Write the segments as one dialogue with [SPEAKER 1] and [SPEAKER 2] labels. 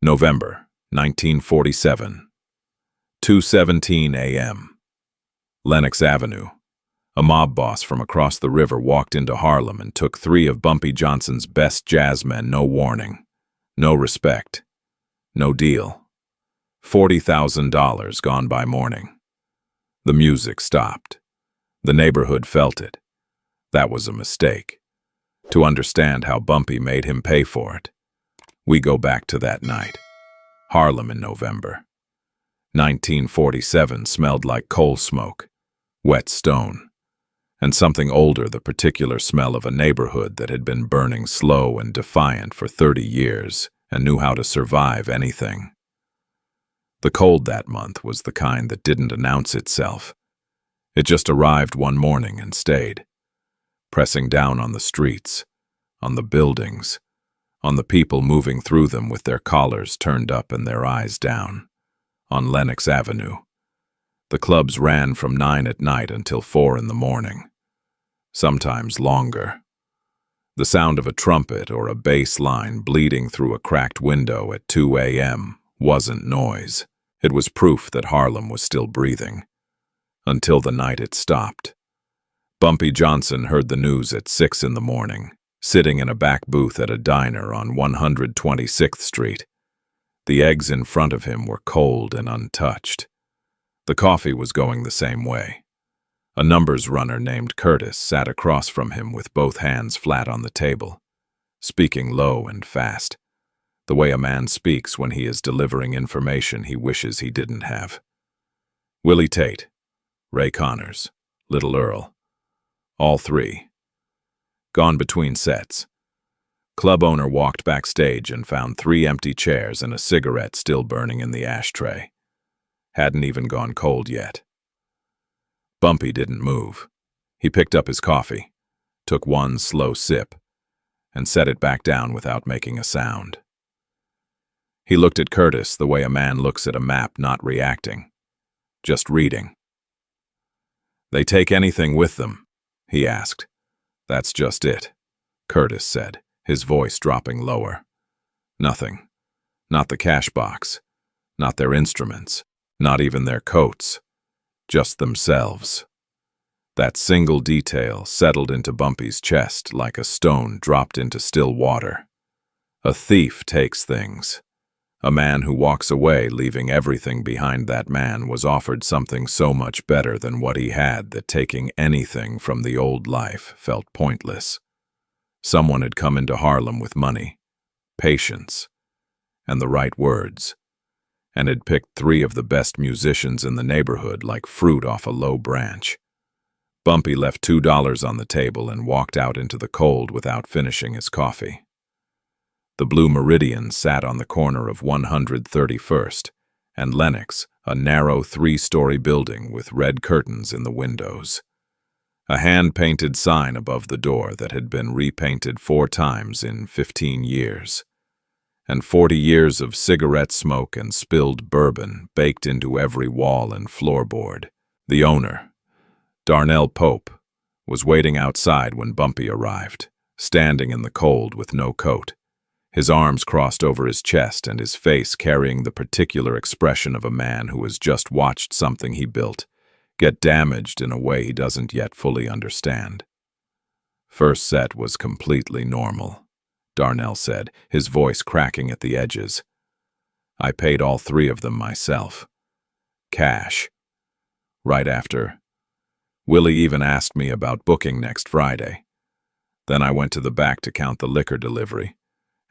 [SPEAKER 1] November 1947, 2:17 a.m. Lenox Avenue. A mob boss from across the river walked into Harlem and took 3 of Bumpy Johnson's best jazzmen, no warning, no respect, no deal. $40,000 gone by morning. The music stopped. The neighborhood felt it. That was a mistake. To understand how Bumpy made him pay for it, we go back to that night. Harlem in November. 1947 smelled like coal smoke, wet stone, and something older, the particular smell of a neighborhood that had been burning slow and defiant for 30 years and knew how to survive anything. The cold that month was the kind that didn't announce itself. It just arrived one morning and stayed, pressing down on the streets, on the buildings, on the people moving through them with their collars turned up and their eyes down. On Lenox Avenue, the clubs ran from 9 at night until 4 in the morning, sometimes longer. The sound of a trumpet or a bass line bleeding through a cracked window at 2 a.m. wasn't noise. It was proof that Harlem was still breathing. Until the night it stopped. Bumpy Johnson heard the news at 6 in the morning, sitting in a back booth at a diner on 126th Street. The eggs in front of him were cold and untouched. The coffee was going the same way. A numbers runner named Curtis sat across from him with both hands flat on the table, speaking low and fast, the way a man speaks when he is delivering information he wishes he didn't have. Willie Tate, Ray Connors, Little Earl, all 3. Gone between sets. Club owner walked backstage and found 3 empty chairs and a cigarette still burning in the ashtray. Hadn't even gone cold yet. Bumpy didn't move. He picked up his coffee, took one slow sip, and set it back down without making a sound. He looked at Curtis the way a man looks at a map, not reacting, just reading. "They take anything with them?" he asked. "That's just it," Curtis said, his voice dropping lower. "Nothing. Not the cash box. Not their instruments. Not even their coats. Just themselves." That single detail settled into Bumpy's chest like a stone dropped into still water. A thief takes things. A man who walks away leaving everything behind that man was offered something so much better than what he had that taking anything from the old life felt pointless. Someone had come into Harlem with money, patience, and the right words, and had picked 3 of the best musicians in the neighborhood like fruit off a low branch. Bumpy left $2 on the table and walked out into the cold without finishing his coffee. The Blue Meridian sat on the corner of 131st, and Lenox, a narrow 3-story building with red curtains in the windows. A hand-painted sign above the door that had been repainted 4 times in 15 years. And 40 years of cigarette smoke and spilled bourbon baked into every wall and floorboard. The owner, Darnell Pope, was waiting outside when Bumpy arrived, standing in the cold with no coat, his arms crossed over his chest and his face carrying the particular expression of a man who has just watched something he built get damaged in a way he doesn't yet fully understand. "First set was completely normal," Darnell said, his voice cracking at the edges. "I paid all 3 of them myself. Cash. Right after. Willie even asked me about booking next Friday. Then I went to the back to count the liquor delivery,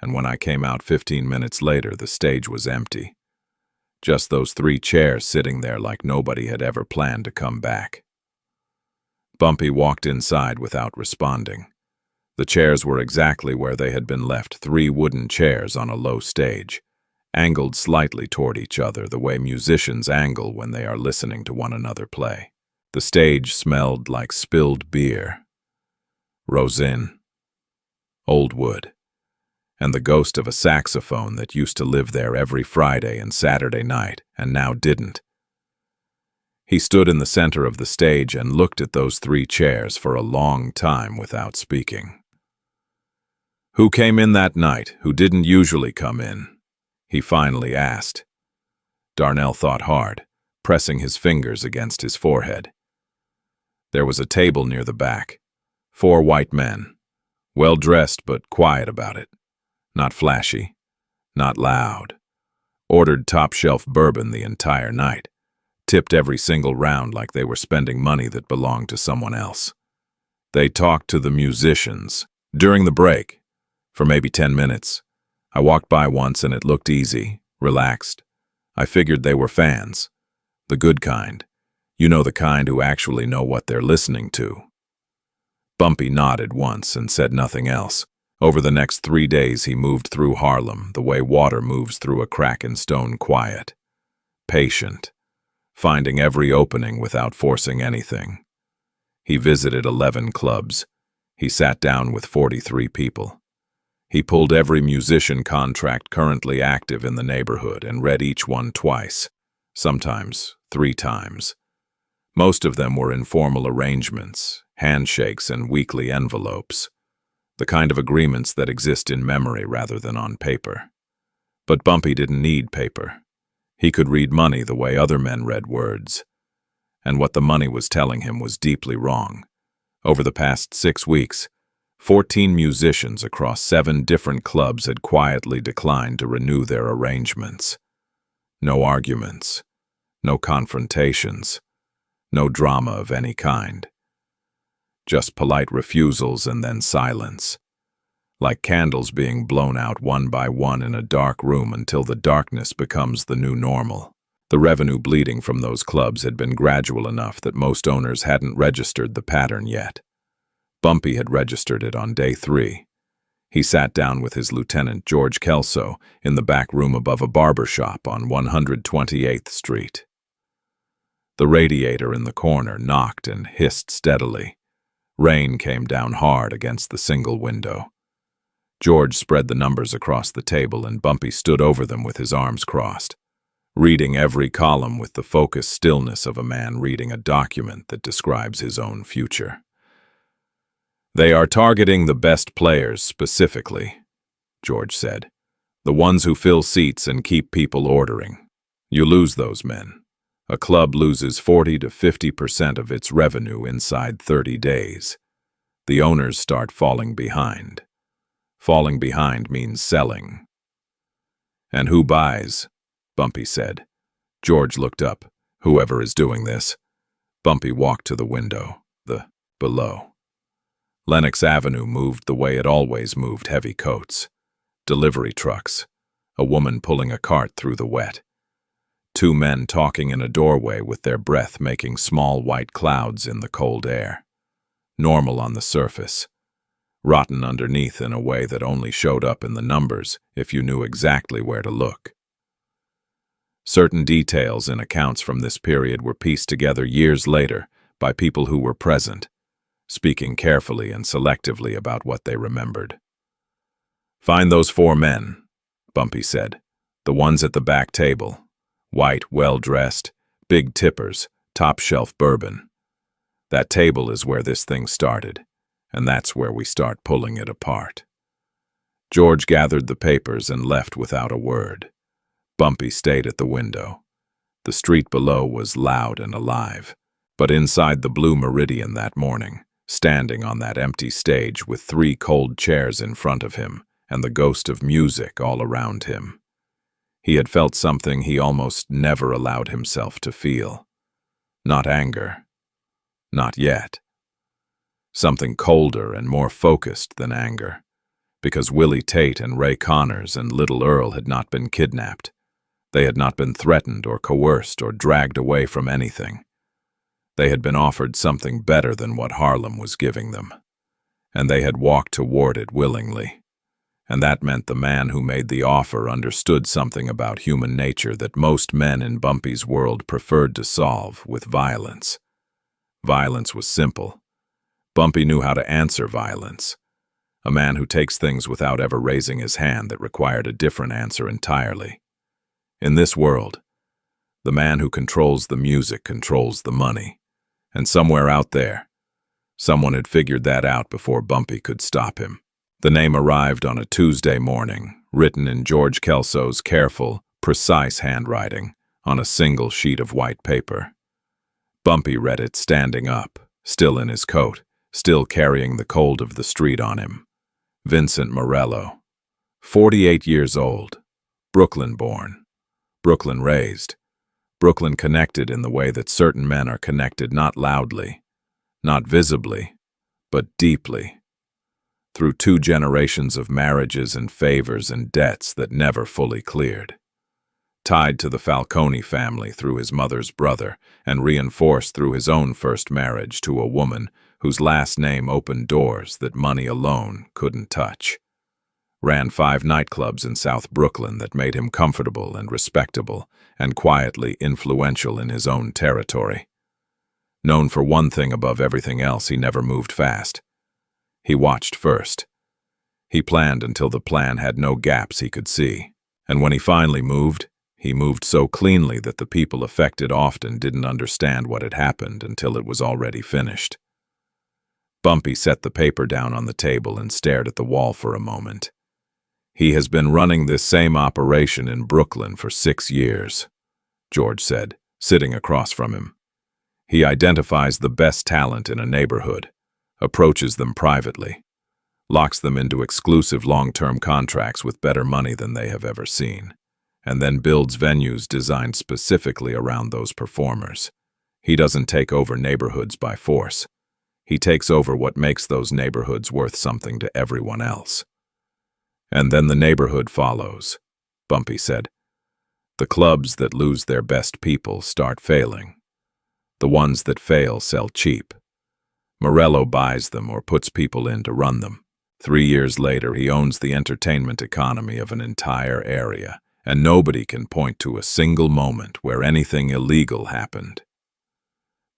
[SPEAKER 1] and when I came out 15 minutes later, the stage was empty. Just those 3 chairs sitting there like nobody had ever planned to come back." Bumpy walked inside without responding. The chairs were exactly where they had been left, 3 wooden chairs on a low stage, angled slightly toward each other the way musicians angle when they are listening to one another play. The stage smelled like spilled beer, rosin, old wood, and the ghost of a saxophone that used to live there every Friday and Saturday night and now didn't. He stood in the center of the stage and looked at those 3 chairs for a long time without speaking. "Who came in that night who didn't usually come in?" he finally asked. Darnell thought hard, pressing his fingers against his forehead. There was a table near the back. 4 white men, well-dressed but quiet about it. Not flashy, not loud. Ordered top-shelf bourbon the entire night. Tipped every single round like they were spending money that belonged to someone else. They talked to the musicians. During the break, for maybe 10 minutes, I walked by once and it looked easy, relaxed. I figured they were fans. The good kind. You know, the kind who actually know what they're listening to. Bumpy nodded once and said nothing else. Over the next 3 days he moved through Harlem the way water moves through a crack in stone, quiet. Patient. Finding every opening without forcing anything. He visited 11 clubs. He sat down with 43 people. He pulled every musician contract currently active in the neighborhood and read each one twice, sometimes 3 times. Most of them were informal arrangements, handshakes, and weekly envelopes, the kind of agreements that exist in memory rather than on paper. But Bumpy didn't need paper. He could read money the way other men read words. And what the money was telling him was deeply wrong. Over the past 6 weeks, 14 musicians across 7 different clubs had quietly declined to renew their arrangements. No arguments, no confrontations, no drama of any kind. Just polite refusals and then silence, like candles being blown out one by one in a dark room until the darkness becomes the new normal. The revenue bleeding from those clubs had been gradual enough that most owners hadn't registered the pattern yet. Bumpy had registered it on day 3. He sat down with his lieutenant, George Kelso, in the back room above a barber shop on 128th Street. The radiator in the corner knocked and hissed steadily. Rain came down hard against the single window. George spread the numbers across the table and Bumpy stood over them with his arms crossed, reading every column with the focused stillness of a man reading a document that describes his own future. "They are targeting the best players specifically," George said. "The ones who fill seats and keep people ordering. You lose those men. A club loses 40 to 50% of its revenue inside 30 days. The owners start falling behind. Falling behind means selling." "And who buys?" Bumpy said. George looked up. "Whoever is doing this." Bumpy walked to the window, below. Lenox Avenue moved the way it always moved, heavy coats. Delivery trucks. A woman pulling a cart through the wet. 2 men talking in a doorway with their breath making small white clouds in the cold air. Normal on the surface. Rotten underneath in a way that only showed up in the numbers if you knew exactly where to look. Certain details in accounts from this period were pieced together years later by people who were present, speaking carefully and selectively about what they remembered. "Find those 4 men," Bumpy said. "The ones at the back table. White, well-dressed, big tippers, top-shelf bourbon. That table is where this thing started, and that's where we start pulling it apart." George gathered the papers and left without a word. Bumpy stayed at the window. The street below was loud and alive, but inside the Blue Meridian that morning, standing on that empty stage with 3 cold chairs in front of him and the ghost of music all around him, he had felt something he almost never allowed himself to feel. Not anger. Not yet. Something colder and more focused than anger, because Willie Tate and Ray Connors and Little Earl had not been kidnapped. They had not been threatened or coerced or dragged away from anything. They had been offered something better than what Harlem was giving them, and they had walked toward it willingly. And that meant the man who made the offer understood something about human nature that most men in Bumpy's world preferred to solve with violence. Violence was simple. Bumpy knew how to answer violence. A man who takes things without ever raising his hand that required a different answer entirely. In this world, the man who controls the music controls the money. And somewhere out there, someone had figured that out before Bumpy could stop him. The name arrived on a Tuesday morning, written in George Kelso's careful, precise handwriting on a single sheet of white paper. Bumpy read it standing up, still in his coat, still carrying the cold of the street on him. Vincent Morello, 48 years old, Brooklyn born, Brooklyn raised, Brooklyn connected in the way that certain men are connected, not loudly, not visibly, but deeply, through 2 generations of marriages and favors and debts that never fully cleared. Tied to the Falcone family through his mother's brother and reinforced through his own first marriage to a woman whose last name opened doors that money alone couldn't touch. Ran 5 nightclubs in South Brooklyn that made him comfortable and respectable and quietly influential in his own territory. Known for one thing above everything else, he never moved fast. He watched first. He planned until the plan had no gaps he could see. And when he finally moved, he moved so cleanly that the people affected often didn't understand what had happened until it was already finished. Bumpy set the paper down on the table and stared at the wall for a moment. He has been running this same operation in Brooklyn for 6 years, George said, sitting across from him. He identifies the best talent in a neighborhood, approaches them privately, locks them into exclusive long-term contracts with better money than they have ever seen, and then builds venues designed specifically around those performers. He doesn't take over neighborhoods by force. He takes over what makes those neighborhoods worth something to everyone else. And then the neighborhood follows, Bumpy said. The clubs that lose their best people start failing. The ones that fail sell cheap. Morello buys them or puts people in to run them. 3 years later, he owns the entertainment economy of an entire area, and nobody can point to a single moment where anything illegal happened.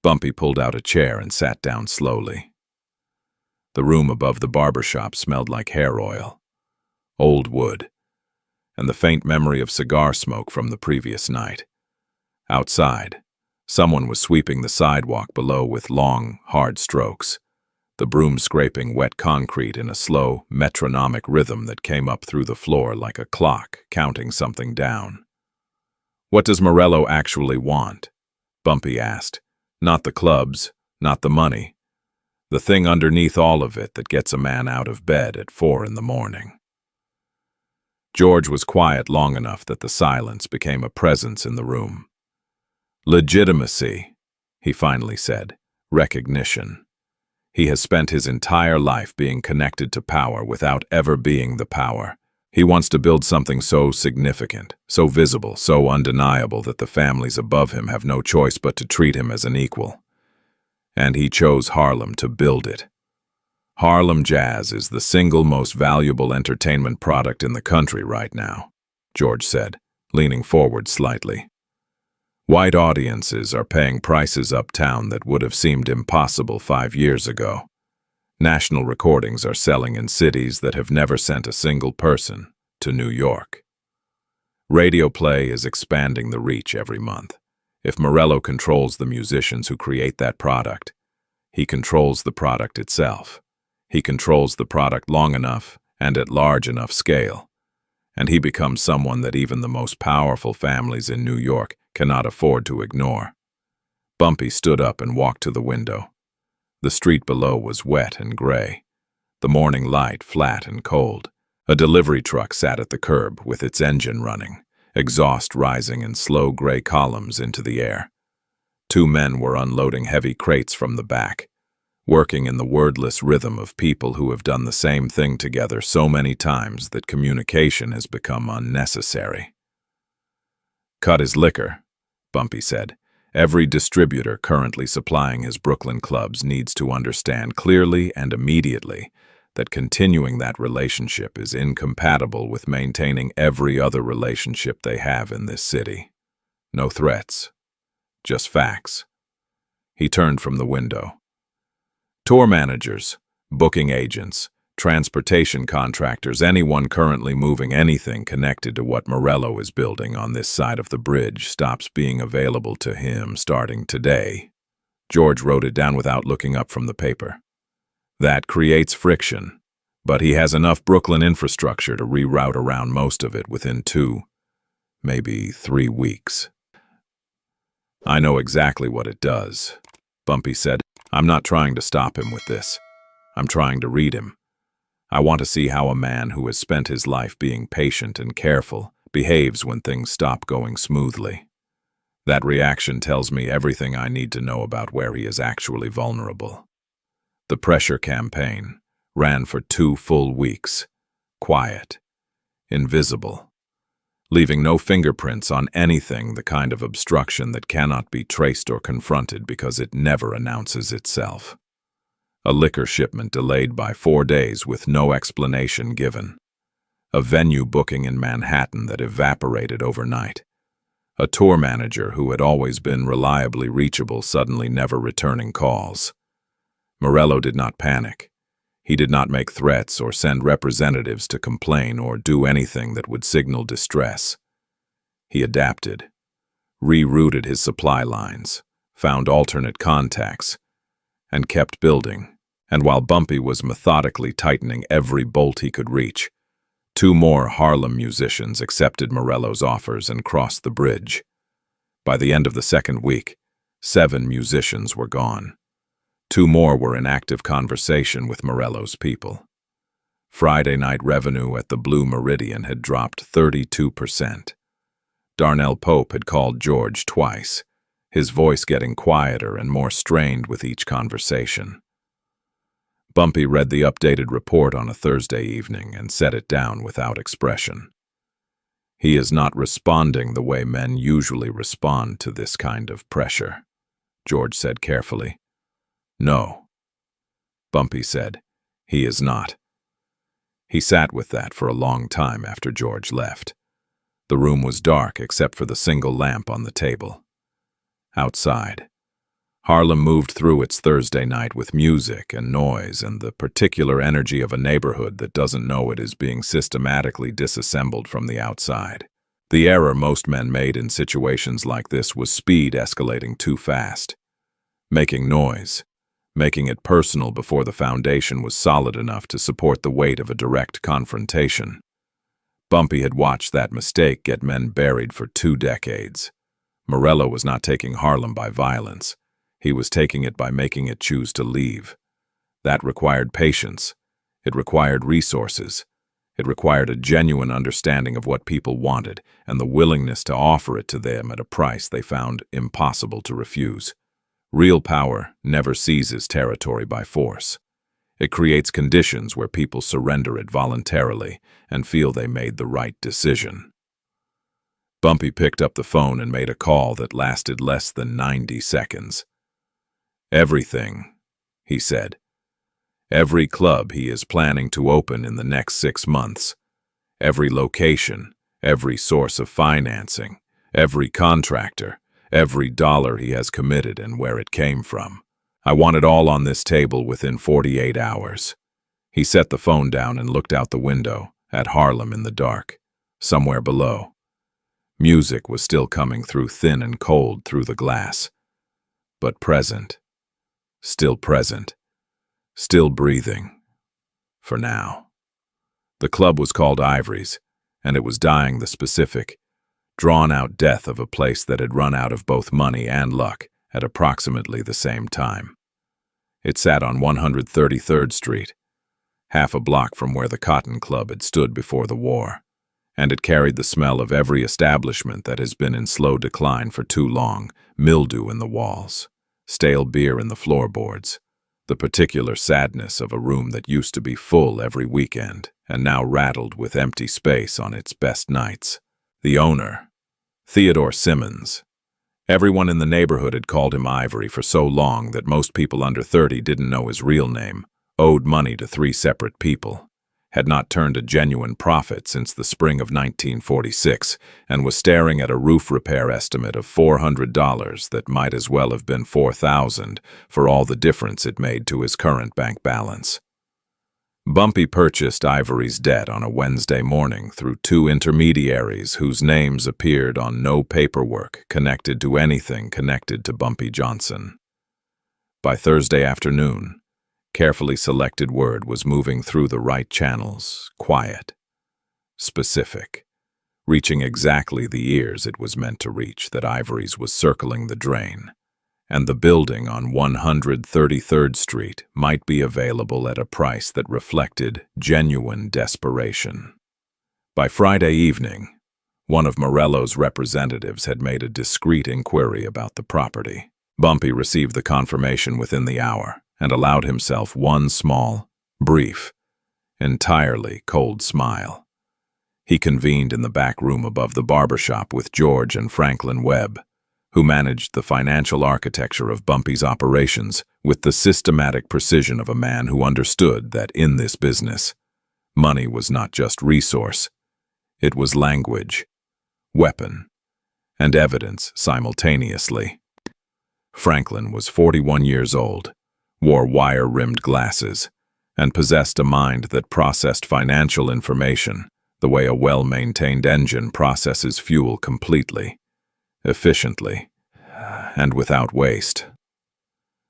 [SPEAKER 1] Bumpy pulled out a chair and sat down slowly. The room above the barber shop smelled like hair oil, old wood, and the faint memory of cigar smoke from the previous night. Outside, someone was sweeping the sidewalk below with long, hard strokes, the broom scraping wet concrete in a slow, metronomic rhythm that came up through the floor like a clock counting something down. What does Morello actually want? Bumpy asked. Not the clubs, not the money. The thing underneath all of it that gets a man out of bed at 4 in the morning. George was quiet long enough that the silence became a presence in the room. Legitimacy, he finally said. Recognition. He has spent his entire life being connected to power without ever being the power. He wants to build something so significant, so visible, so undeniable that the families above him have no choice but to treat him as an equal. And he chose Harlem to build it. Harlem Jazz is the single most valuable entertainment product in the country right now, George said, leaning forward slightly. White audiences are paying prices uptown that would have seemed impossible 5 years ago. National recordings are selling in cities that have never sent a single person to New York. Radio play is expanding the reach every month. If Morello controls the musicians who create that product, he controls the product itself. He controls the product long enough and at large enough scale, and he becomes someone that even the most powerful families in New York cannot afford to ignore. Bumpy stood up and walked to the window. The street below was wet and gray, the morning light flat and cold. A delivery truck sat at the curb with its engine running, exhaust rising in slow gray columns into the air. 2 men were unloading heavy crates from the back, working in the wordless rhythm of people who have done the same thing together so many times that communication has become unnecessary. Cut his liquor, Bumpy said. Every distributor currently supplying his Brooklyn clubs needs to understand clearly and immediately that continuing that relationship is incompatible with maintaining every other relationship they have in this city. No threats, just facts. He turned from the window. Tour managers, booking agents, transportation contractors, anyone currently moving anything connected to what Morello is building on this side of the bridge stops being available to him starting today. George wrote it down without looking up from the paper. That creates friction, but he has enough Brooklyn infrastructure to reroute around most of it within 2, maybe 3 weeks. I know exactly what it does, Bumpy said. I'm not trying to stop him with this. I'm trying to read him. I want to see how a man who has spent his life being patient and careful behaves when things stop going smoothly. That reaction tells me everything I need to know about where he is actually vulnerable. The pressure campaign ran for 2 full weeks, quiet, invisible, leaving no fingerprints on anything, the kind of obstruction that cannot be traced or confronted because it never announces itself. A liquor shipment delayed by 4 days with no explanation given. A venue booking in Manhattan that evaporated overnight. A tour manager who had always been reliably reachable suddenly never returning calls. Morello did not panic. He did not make threats or send representatives to complain or do anything that would signal distress. He adapted, rerouted his supply lines, found alternate contacts, and kept building. And while Bumpy was methodically tightening every bolt he could reach, 2 more Harlem musicians accepted Morello's offers and crossed the bridge. By the end of the 2nd week, 7 musicians were gone. 2 more were in active conversation with Morello's people. Friday night revenue at the Blue Meridian had dropped 32%. Darnell Pope had called George twice, his voice getting quieter and more strained with each conversation. Bumpy read the updated report on a Thursday evening and set it down without expression. He is not responding the way men usually respond to this kind of pressure, George said carefully. No, Bumpy said, he is not. He sat with that for a long time after George left. The room was dark except for the single lamp on the table. Outside, Harlem moved through its Thursday night with music and noise and the particular energy of a neighborhood that doesn't know it is being systematically disassembled from the outside. The error most men made in situations like this was speed escalating too fast. Making noise, making it personal before the foundation was solid enough to support the weight of a direct confrontation. Bumpy had watched that mistake get men buried for 2 decades. Morello was not taking Harlem by violence. He was taking it by making it choose to leave. That required patience. It required resources. It required a genuine understanding of what people wanted and the willingness to offer it to them at a price they found impossible to refuse. Real power never seizes territory by force. It creates conditions where people surrender it voluntarily and feel they made the right decision. Bumpy picked up the phone and made a call that lasted less than 90 seconds. Everything, he said. Every club he is planning to open in the next 6 months. Every location, every source of financing, every contractor, every dollar he has committed and where it came from. I want it all on this table within 48 hours. He set the phone down and looked out the window at Harlem in the dark, somewhere below. Music was still coming through thin and cold through the glass, but present. Still present, still breathing, for now. The club was called Ivory's, and it was dying the specific, drawn-out death of a place that had run out of both money and luck at approximately the same time. It sat on 133rd Street, half a block from where the Cotton Club had stood before the war, and it carried the smell of every establishment that has been in slow decline for too long, mildew in the walls, stale beer in the floorboards, the particular sadness of a room that used to be full every weekend and now rattled with empty space on its best nights. The owner, Theodore Simmons. Everyone in the neighborhood had called him Ivory for so long that most people under 30 didn't know his real name, owed money to 3 separate people, had not turned a genuine profit since the spring of 1946, and was staring at a roof repair estimate of $400 that might as well have been $4,000 for all the difference it made to his current bank balance. Bumpy purchased Ivory's debt on a Wednesday morning through 2 intermediaries whose names appeared on no paperwork connected to anything connected to Bumpy Johnson. By Thursday afternoon, carefully selected word was moving through the right channels, quiet, specific, reaching exactly the ears it was meant to reach. That Ivory's was circling the drain, and the building on 133rd Street might be available at a price that reflected genuine desperation. By Friday evening, one of Morello's representatives had made a discreet inquiry about the property. Bumpy received the confirmation within the hour and allowed himself one small, brief, entirely cold smile. He convened in the back room above the barbershop with George and Franklin Webb, who managed the financial architecture of Bumpy's operations with the systematic precision of a man who understood that in this business, money was not just resource, it was language, weapon, and evidence simultaneously. Franklin was 41 years old, wore wire-rimmed glasses, and possessed a mind that processed financial information the way a well-maintained engine processes fuel completely, efficiently, and without waste.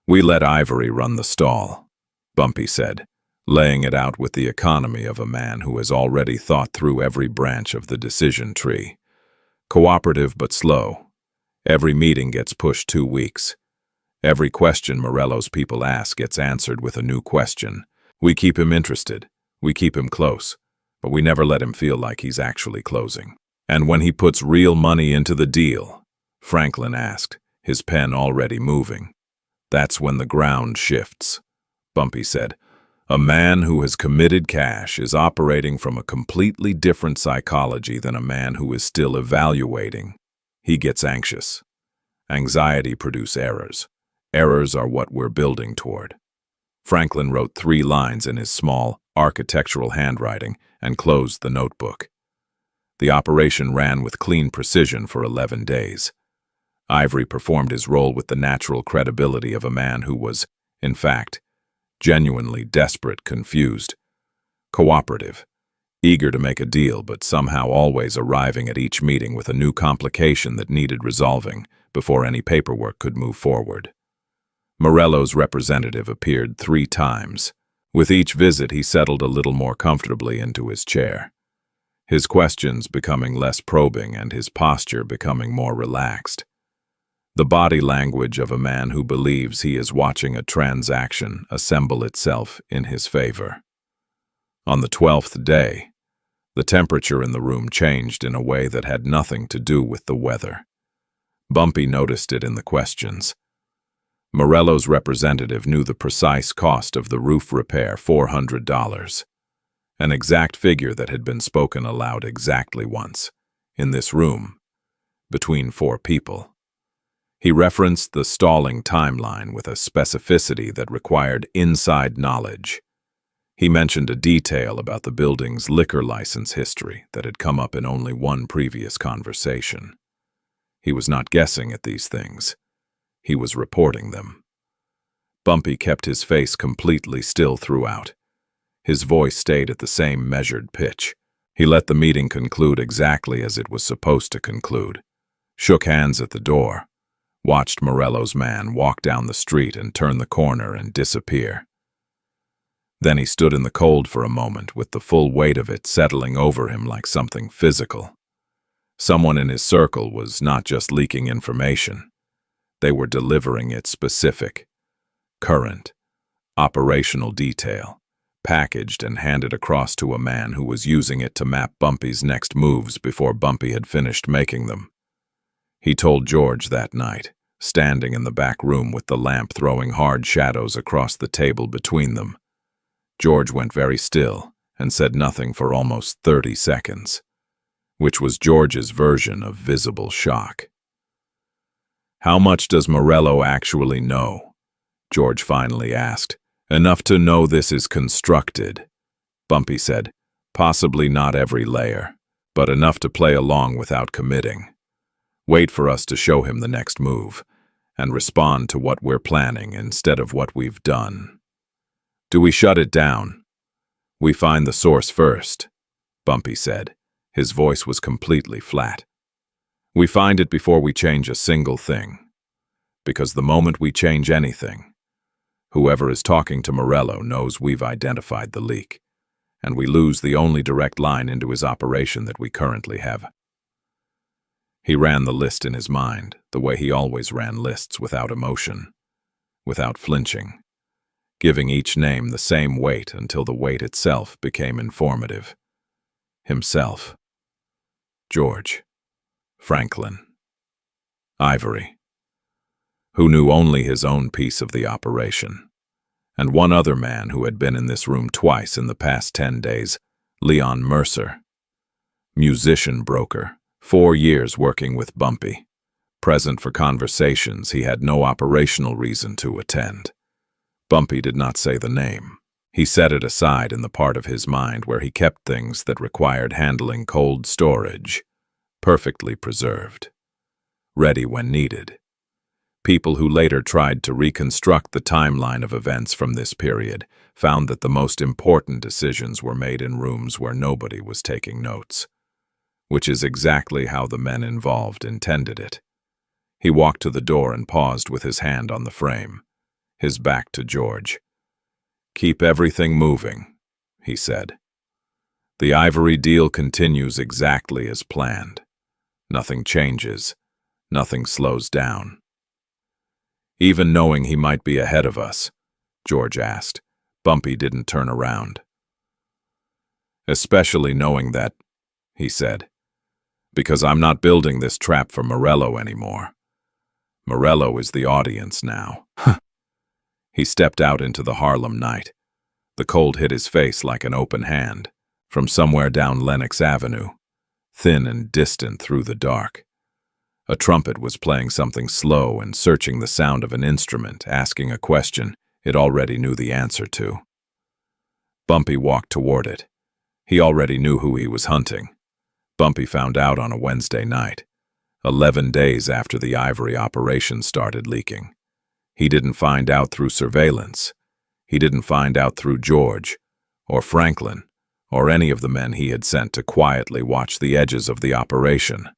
[SPEAKER 1] "We let Ivory run the stall," Bumpy said, laying it out with the economy of a man who has already thought through every branch of the decision tree. "Cooperative but slow. Every meeting gets pushed 2 weeks. Every question Morello's people ask gets answered with a new question. We keep him interested, we keep him close, but we never let him feel like he's actually closing. And when he puts real money into the deal," Franklin asked, his pen already moving, "that's when the ground shifts," Bumpy said. "A man who has committed cash is operating from a completely different psychology than a man who is still evaluating. He gets anxious. Anxiety produces errors. Errors are what we're building toward." Franklin wrote 3 lines in his small, architectural handwriting and closed the notebook. The operation ran with clean precision for 11 days. Ivory performed his role with the natural credibility of a man who was, in fact, genuinely desperate, confused, cooperative, eager to make a deal, but somehow always arriving at each meeting with a new complication that needed resolving before any paperwork could move forward. Morello's representative appeared 3 times. With each visit, he settled a little more comfortably into his chair, his questions becoming less probing and his posture becoming more relaxed. The body language of a man who believes he is watching a transaction assemble itself in his favor. On the 12th day, the temperature in the room changed in a way that had nothing to do with the weather. Bumpy noticed it in the questions. Morello's representative knew the precise cost of the roof repair, $400, an exact figure that had been spoken aloud exactly once, in this room, between 4 people. He referenced the stalling timeline with a specificity that required inside knowledge. He mentioned a detail about the building's liquor license history that had come up in only one previous conversation. He was not guessing at these things. He was reporting them. Bumpy kept his face completely still throughout. His voice stayed at the same measured pitch. He let the meeting conclude exactly as it was supposed to conclude, shook hands at the door, watched Morello's man walk down the street and turn the corner and disappear. Then he stood in the cold for a moment with the full weight of it settling over him like something physical. Someone in his circle was not just leaking information. They were delivering it specific, current, operational detail, packaged and handed across to a man who was using it to map Bumpy's next moves before Bumpy had finished making them. He told George that night, standing in the back room with the lamp throwing hard shadows across the table between them. George went very still and said nothing for almost 30 seconds, which was George's version of visible shock. "How much does Morello actually know?" George finally asked. "Enough to know this is constructed," Bumpy said. "Possibly not every layer, but enough to play along without committing. Wait for us to show him the next move, and respond to what we're planning instead of what we've done." "Do we shut it down?" "We find the source first," Bumpy said. His voice was completely flat. "We find it before we change a single thing. Because the moment we change anything, Whoever is talking to Morello knows we've identified the leak, and we lose the only direct line into his operation that we currently have. He ran the list in his mind, the way he always ran lists, without emotion, without flinching, giving each name the same weight until the weight itself became informative. Himself, George, Franklin, Ivory, who knew only his own piece of the operation, and one other man who had been in this room twice in the past 10 days, Leon Mercer, musician broker, 4 years working with Bumpy, present for conversations he had no operational reason to attend. Bumpy did not say the name. He set it aside in the part of his mind where he kept things that required handling cold storage, perfectly preserved, ready when needed. People who later tried to reconstruct the timeline of events from this period found that the most important decisions were made in rooms where nobody was taking notes, which is exactly how the men involved intended it. He walked to the door and paused with his hand on the frame, his back to George. "Keep everything moving," he said. "The Ivory deal continues exactly as planned. Nothing changes, nothing slows down." "Even knowing he might be ahead of us?" George asked. Bumpy didn't turn around. "Especially knowing that," he said, "because I'm not building this trap for Morello anymore. Morello is the audience now." He stepped out into the Harlem night. The cold hit his face like an open hand, from somewhere down Lenox Avenue, thin and distant through the dark. A trumpet was playing something slow and searching the sound of an instrument, asking a question it already knew the answer to. Bumpy walked toward it. He already knew who he was hunting. Bumpy found out on a Wednesday night, 11 days after the Ivory operation started leaking. He didn't find out through surveillance. He didn't find out through George, or Franklin, or any of the men he had sent to quietly watch the edges of the operation.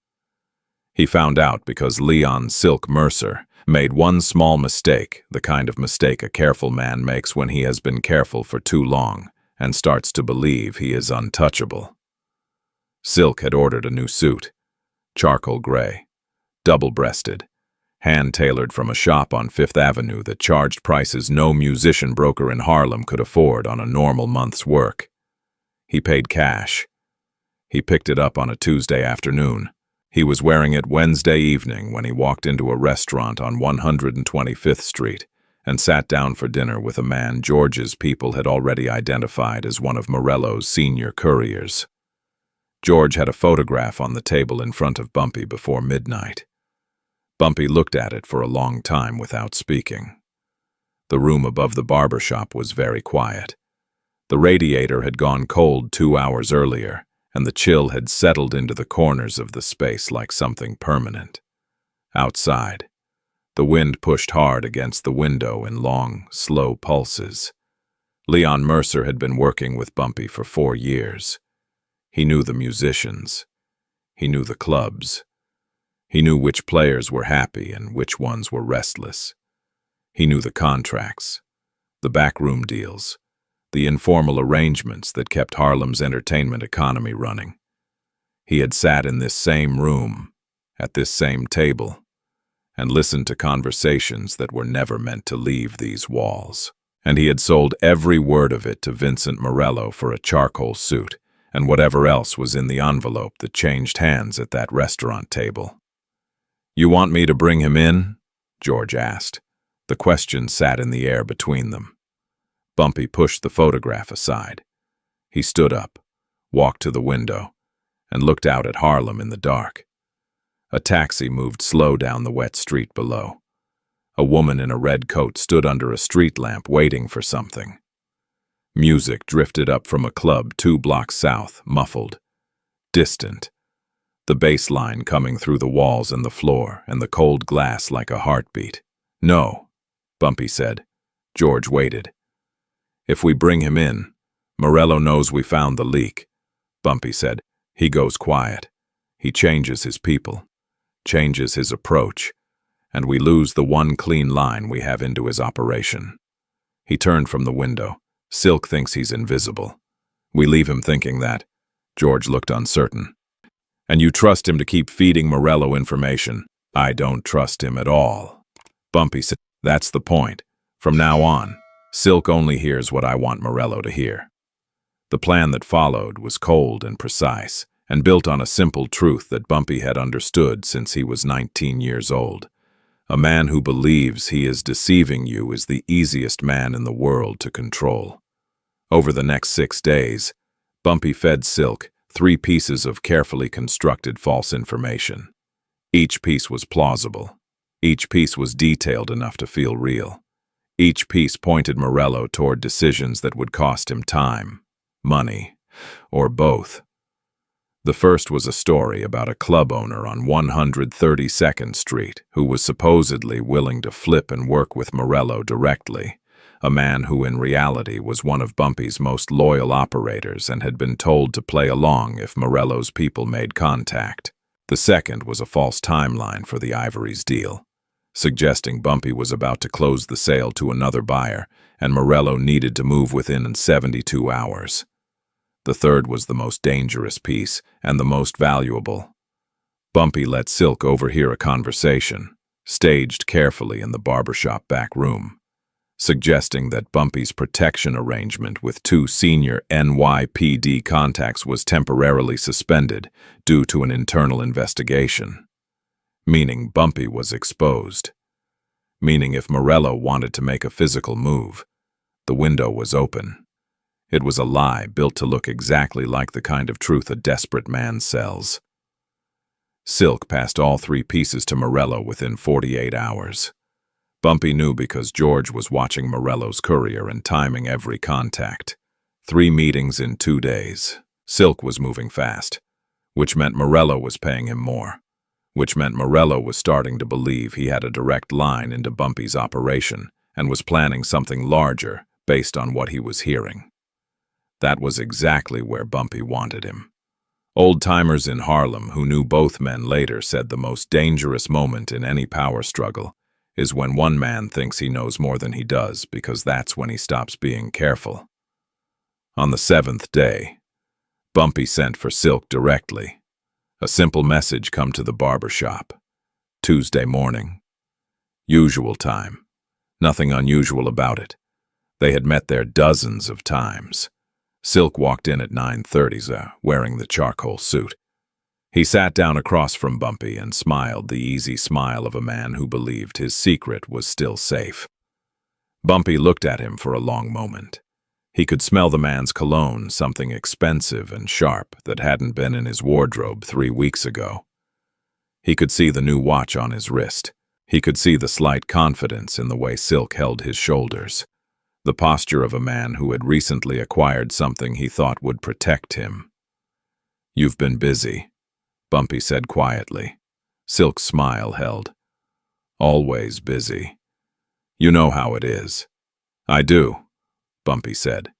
[SPEAKER 1] He found out because Leon "Silk" Mercer made one small mistake, the kind of mistake a careful man makes when he has been careful for too long and starts to believe he is untouchable. Silk had ordered a new suit, charcoal gray, double-breasted, hand-tailored from a shop on Fifth Avenue that charged prices no musician broker in Harlem could afford on a normal month's work. He paid cash. He picked it up on a Tuesday afternoon. He was wearing it Wednesday evening when he walked into a restaurant on 125th Street and sat down for dinner with a man George's people had already identified as one of Morello's senior couriers. George had a photograph on the table in front of Bumpy before midnight. Bumpy looked at it for a long time without speaking. The room above the barber shop was very quiet. The radiator had gone cold 2 hours earlier, and the chill had settled into the corners of the space like something permanent. Outside, the wind pushed hard against the window in long, slow pulses. Leon Mercer had been working with Bumpy for 4 years. He knew the musicians. He knew the clubs. He knew which players were happy and which ones were restless. He knew the contracts, the backroom deals, the informal arrangements that kept Harlem's entertainment economy running. He had sat in this same room, at this same table, and listened to conversations that were never meant to leave these walls. And he had sold every word of it to Vincent Morello for a charcoal suit and whatever else was in the envelope that changed hands at that restaurant table. "You want me to bring him in?" George asked. The question sat in the air between them. Bumpy pushed the photograph aside. He stood up, walked to the window, and looked out at Harlem in the dark. A taxi moved slow down the wet street below. A woman in a red coat stood under a street lamp waiting for something. Music drifted up from a club 2 blocks south, muffled, distant. The bass line coming through the walls and the floor and the cold glass like a heartbeat. "No," Bumpy said. George waited. "If we bring him in, Morello knows we found the leak," Bumpy said. "He goes quiet. He changes his people, changes his approach, and we lose the one clean line we have into his operation. He turned from the window. Silk thinks he's invisible. We leave him thinking that. George looked uncertain. And you trust him to keep feeding Morello information? I don't trust him at all. Bumpy said, that's the point. From now on, Silk only hears what I want Morello to hear. The plan that followed was cold and precise, and built on a simple truth that Bumpy had understood since he was 19 years old. A man who believes he is deceiving you is the easiest man in the world to control. Over the next 6 days, Bumpy fed Silk 3 pieces of carefully constructed false information. Each piece was plausible. Each piece was detailed enough to feel real. Each piece pointed Morello toward decisions that would cost him time, money, or both. The first was a story about a club owner on 132nd Street who was supposedly willing to flip and work with Morello directly, a man who in reality was one of Bumpy's most loyal operators and had been told to play along if Morello's people made contact. The second was a false timeline for the Ivory's deal, suggesting Bumpy was about to close the sale to another buyer and Morello needed to move within 72 hours. The third was the most dangerous piece and the most valuable. Bumpy let Silk overhear a conversation, staged carefully in the barbershop back room, suggesting that Bumpy's protection arrangement with 2 senior NYPD contacts was temporarily suspended due to an internal investigation. Meaning Bumpy was exposed. Meaning if Morello wanted to make a physical move, the window was open. It was a lie built to look exactly like the kind of truth a desperate man sells. Silk passed all 3 pieces to Morello within 48 hours. Bumpy knew because George was watching Morello's courier and timing every contact. 3 meetings in 2 days. Silk was moving fast, which meant Morello was paying him more, which meant Morello was starting to believe he had a direct line into Bumpy's operation and was planning something larger based on what he was hearing. That was exactly where Bumpy wanted him. Old-timers in Harlem who knew both men later said the most dangerous moment in any power struggle is when one man thinks he knows more than he does because that's when he stops being careful. On the 7th day, Bumpy sent for Silk directly. A simple message come to the barber shop. Tuesday morning. Usual time. Nothing unusual about it. They had met there dozens of times. Silk walked in at 9:30, wearing the charcoal suit. He sat down across from Bumpy and smiled the easy smile of a man who believed his secret was still safe. Bumpy looked at him for a long moment. He could smell the man's cologne, something expensive and sharp that hadn't been in his wardrobe 3 weeks ago. He could see the new watch on his wrist. He could see the slight confidence in the way Silk held his shoulders. The posture of a man who had recently acquired something he thought would protect him. You've been busy, Bumpy said quietly. Silk's smile held. Always busy. You know how it is. I do, Bumpy said.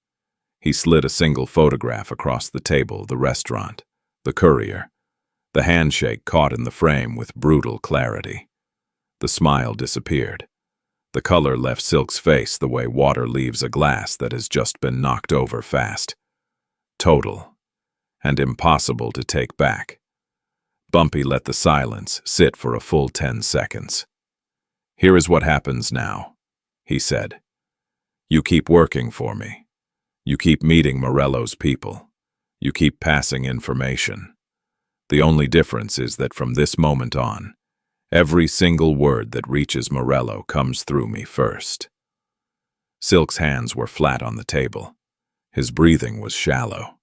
[SPEAKER 1] He slid a single photograph across the table, the restaurant, the courier. The handshake caught in the frame with brutal clarity. The smile disappeared. The color left Silk's face the way water leaves a glass that has just been knocked over fast. Total. And impossible to take back. Bumpy let the silence sit for a full 10 seconds. Here is what happens now, he said. You keep working for me. You keep meeting Morello's people. You keep passing information. The only difference is that from this moment on, every single word that reaches Morello comes through me first. Silk's hands were flat on the table. His breathing was shallow.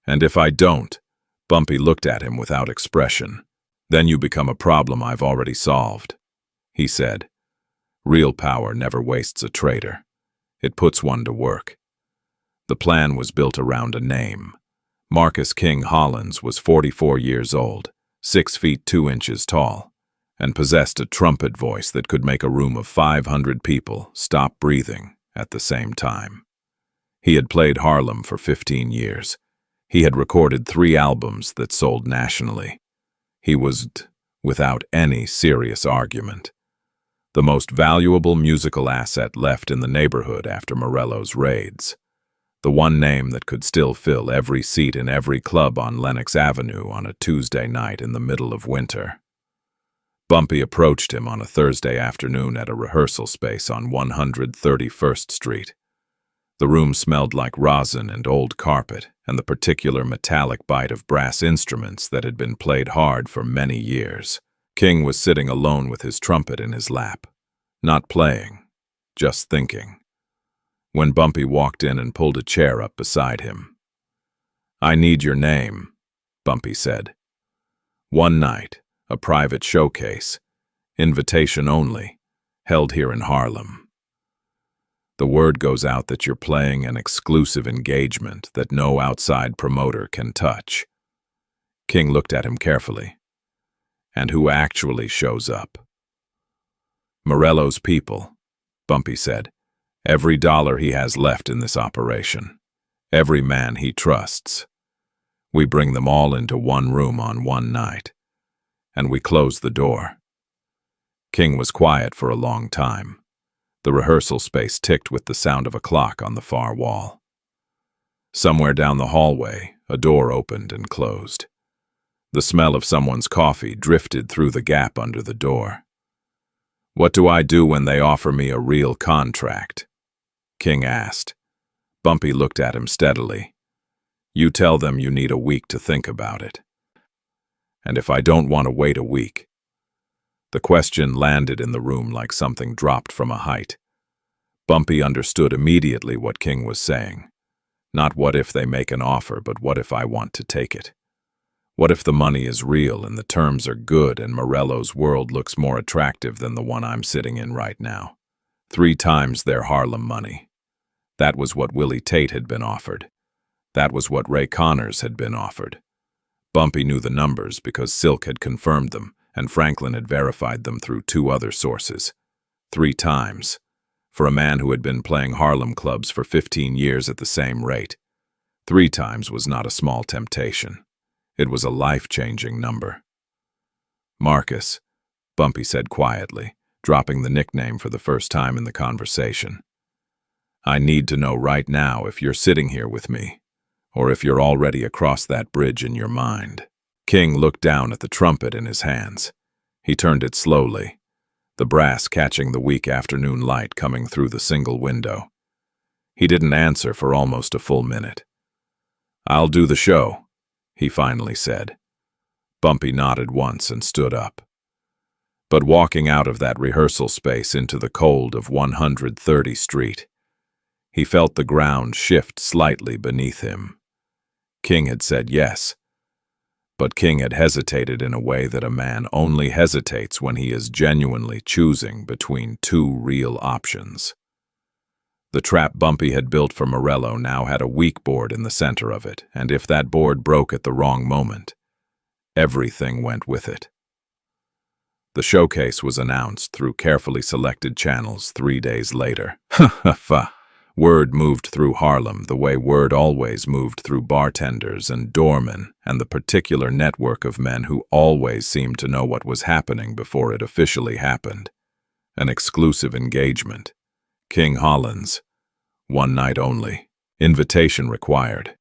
[SPEAKER 1] And if I don't, Bumpy looked at him without expression. Then you become a problem I've already solved, he said. Real power never wastes a traitor. It puts one to work. The plan was built around a name. Marcus King Hollins was 44 years old, 6 feet 2 inches tall, and possessed a trumpet voice that could make a room of 500 people stop breathing at the same time. He had played Harlem for 15 years. He had recorded 3 albums that sold nationally. He was without any serious argument. the most valuable musical asset left in the neighborhood after Morello's raids. The one name that could still fill every seat in every club on Lenox Avenue on a Tuesday night in the middle of winter. Bumpy approached him on a Thursday afternoon at a rehearsal space on 131st Street. The room smelled like rosin and old carpet, and the particular metallic bite of brass instruments that had been played hard for many years. King was sitting alone with his trumpet in his lap, not playing, just thinking, when Bumpy walked in and pulled a chair up beside him. "I need your name," Bumpy said. "One night, a private showcase, invitation only, held here in Harlem. The word goes out that you're playing an exclusive engagement that no outside promoter can touch." King looked at him carefully. "And who actually shows up?" "Morello's people," Bumpy said. "Every dollar he has left in this operation. Every man he trusts. We bring them all into one room on one night. And we close the door." King was quiet for a long time. The rehearsal space ticked with the sound of a clock on the far wall. Somewhere down the hallway, a door opened and closed. The smell of someone's coffee drifted through the gap under the door. "What do I do when they offer me a real contract?" King asked. Bumpy looked at him steadily. "You tell them you need a week to think about it. And if I don't want to wait a week?" The question landed in the room like something dropped from a height. Bumpy understood immediately what King was saying. Not what if they make an offer, but what if I want to take it? What if the money is real and the terms are good and Morello's world looks more attractive than the one I'm sitting in right now? 3 times their Harlem money. That was what Willie Tate had been offered. That was what Ray Connors had been offered. Bumpy knew the numbers because Silk had confirmed them, and Franklin had verified them through 2 other sources. 3 times. For a man who had been playing Harlem clubs for 15 years at the same rate. 3 times was not a small temptation. It was a life-changing number. "Marcus," Bumpy said quietly, dropping the nickname for the first time in the conversation. "I need to know right now if you're sitting here with me, or if you're already across that bridge in your mind." King looked down at the trumpet in his hands. He turned it slowly, the brass catching the weak afternoon light coming through the single window. He didn't answer for almost a full minute. "I'll do the show," he finally said. Bumpy nodded once and stood up. But walking out of that rehearsal space into the cold of 130th Street, he felt the ground shift slightly beneath him. King had said yes, but King had hesitated in a way that a man only hesitates when he is genuinely choosing between 2 real options. The trap Bumpy had built for Morello now had a weak board in the center of it, and if that board broke at the wrong moment, everything went with it. The showcase was announced through carefully selected channels 3 days later. Word moved through Harlem the way word always moved through bartenders and doormen and the particular network of men who always seemed to know what was happening before it officially happened. An exclusive engagement. King Hollins. 1 night only. Invitation required.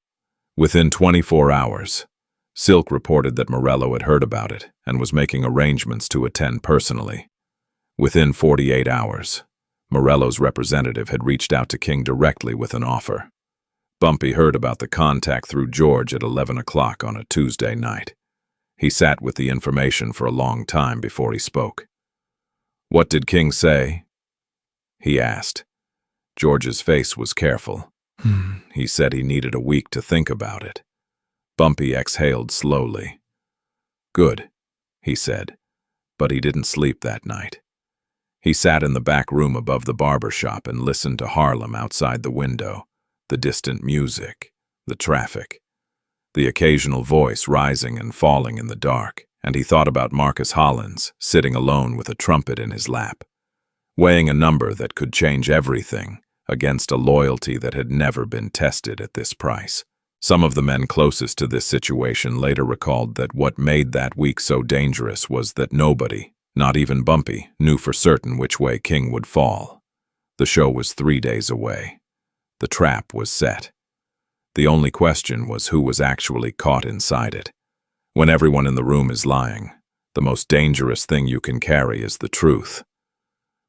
[SPEAKER 1] Within 24 hours, Silk reported that Morello had heard about it and was making arrangements to attend personally. Within 48 hours, Morello's representative had reached out to King directly with an offer. Bumpy heard about the contact through George at 11 o'clock on a Tuesday night. He sat with the information for a long time before he spoke. "What did King say?" he asked. George's face was careful. He said he needed a week to think about it. Bumpy exhaled slowly. "Good," he said, but he didn't sleep that night. He sat in the back room above the barber shop and listened to Harlem outside the window, the distant music, the traffic, the occasional voice rising and falling in the dark, and he thought about Marcus Hollins sitting alone with a trumpet in his lap, weighing a number that could change everything against a loyalty that had never been tested at this price. Some of the men closest to this situation later recalled that what made that week so dangerous was that nobody, Not even Bumpy knew for certain which way King would fall. The show was 3 days away. The trap was set. The only question was who was actually caught inside it. When everyone in the room is lying, the most dangerous thing you can carry is the truth.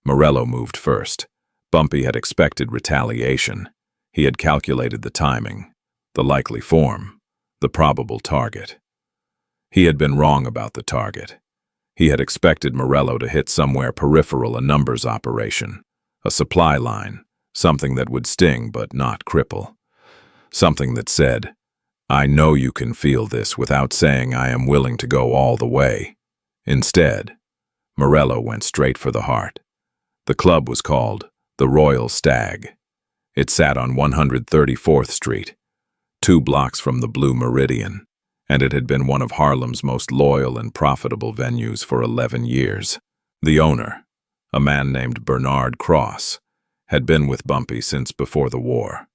[SPEAKER 1] Morello moved first. Bumpy had expected retaliation. He had calculated the timing, the likely form, the probable target. He had been wrong about the target. He had expected Morello to hit somewhere peripheral, a numbers operation, a supply line, something that would sting but not cripple. Something that said, "I know you can feel this," without saying, "I am willing to go all the way." Instead, Morello went straight for the heart. The club was called the Royal Stag. It sat on 134th Street, 2 blocks from the Blue Meridian, and it had been one of Harlem's most loyal and profitable venues for 11 years. The owner, a man named Bernard Cross, had been with Bumpy since before the war.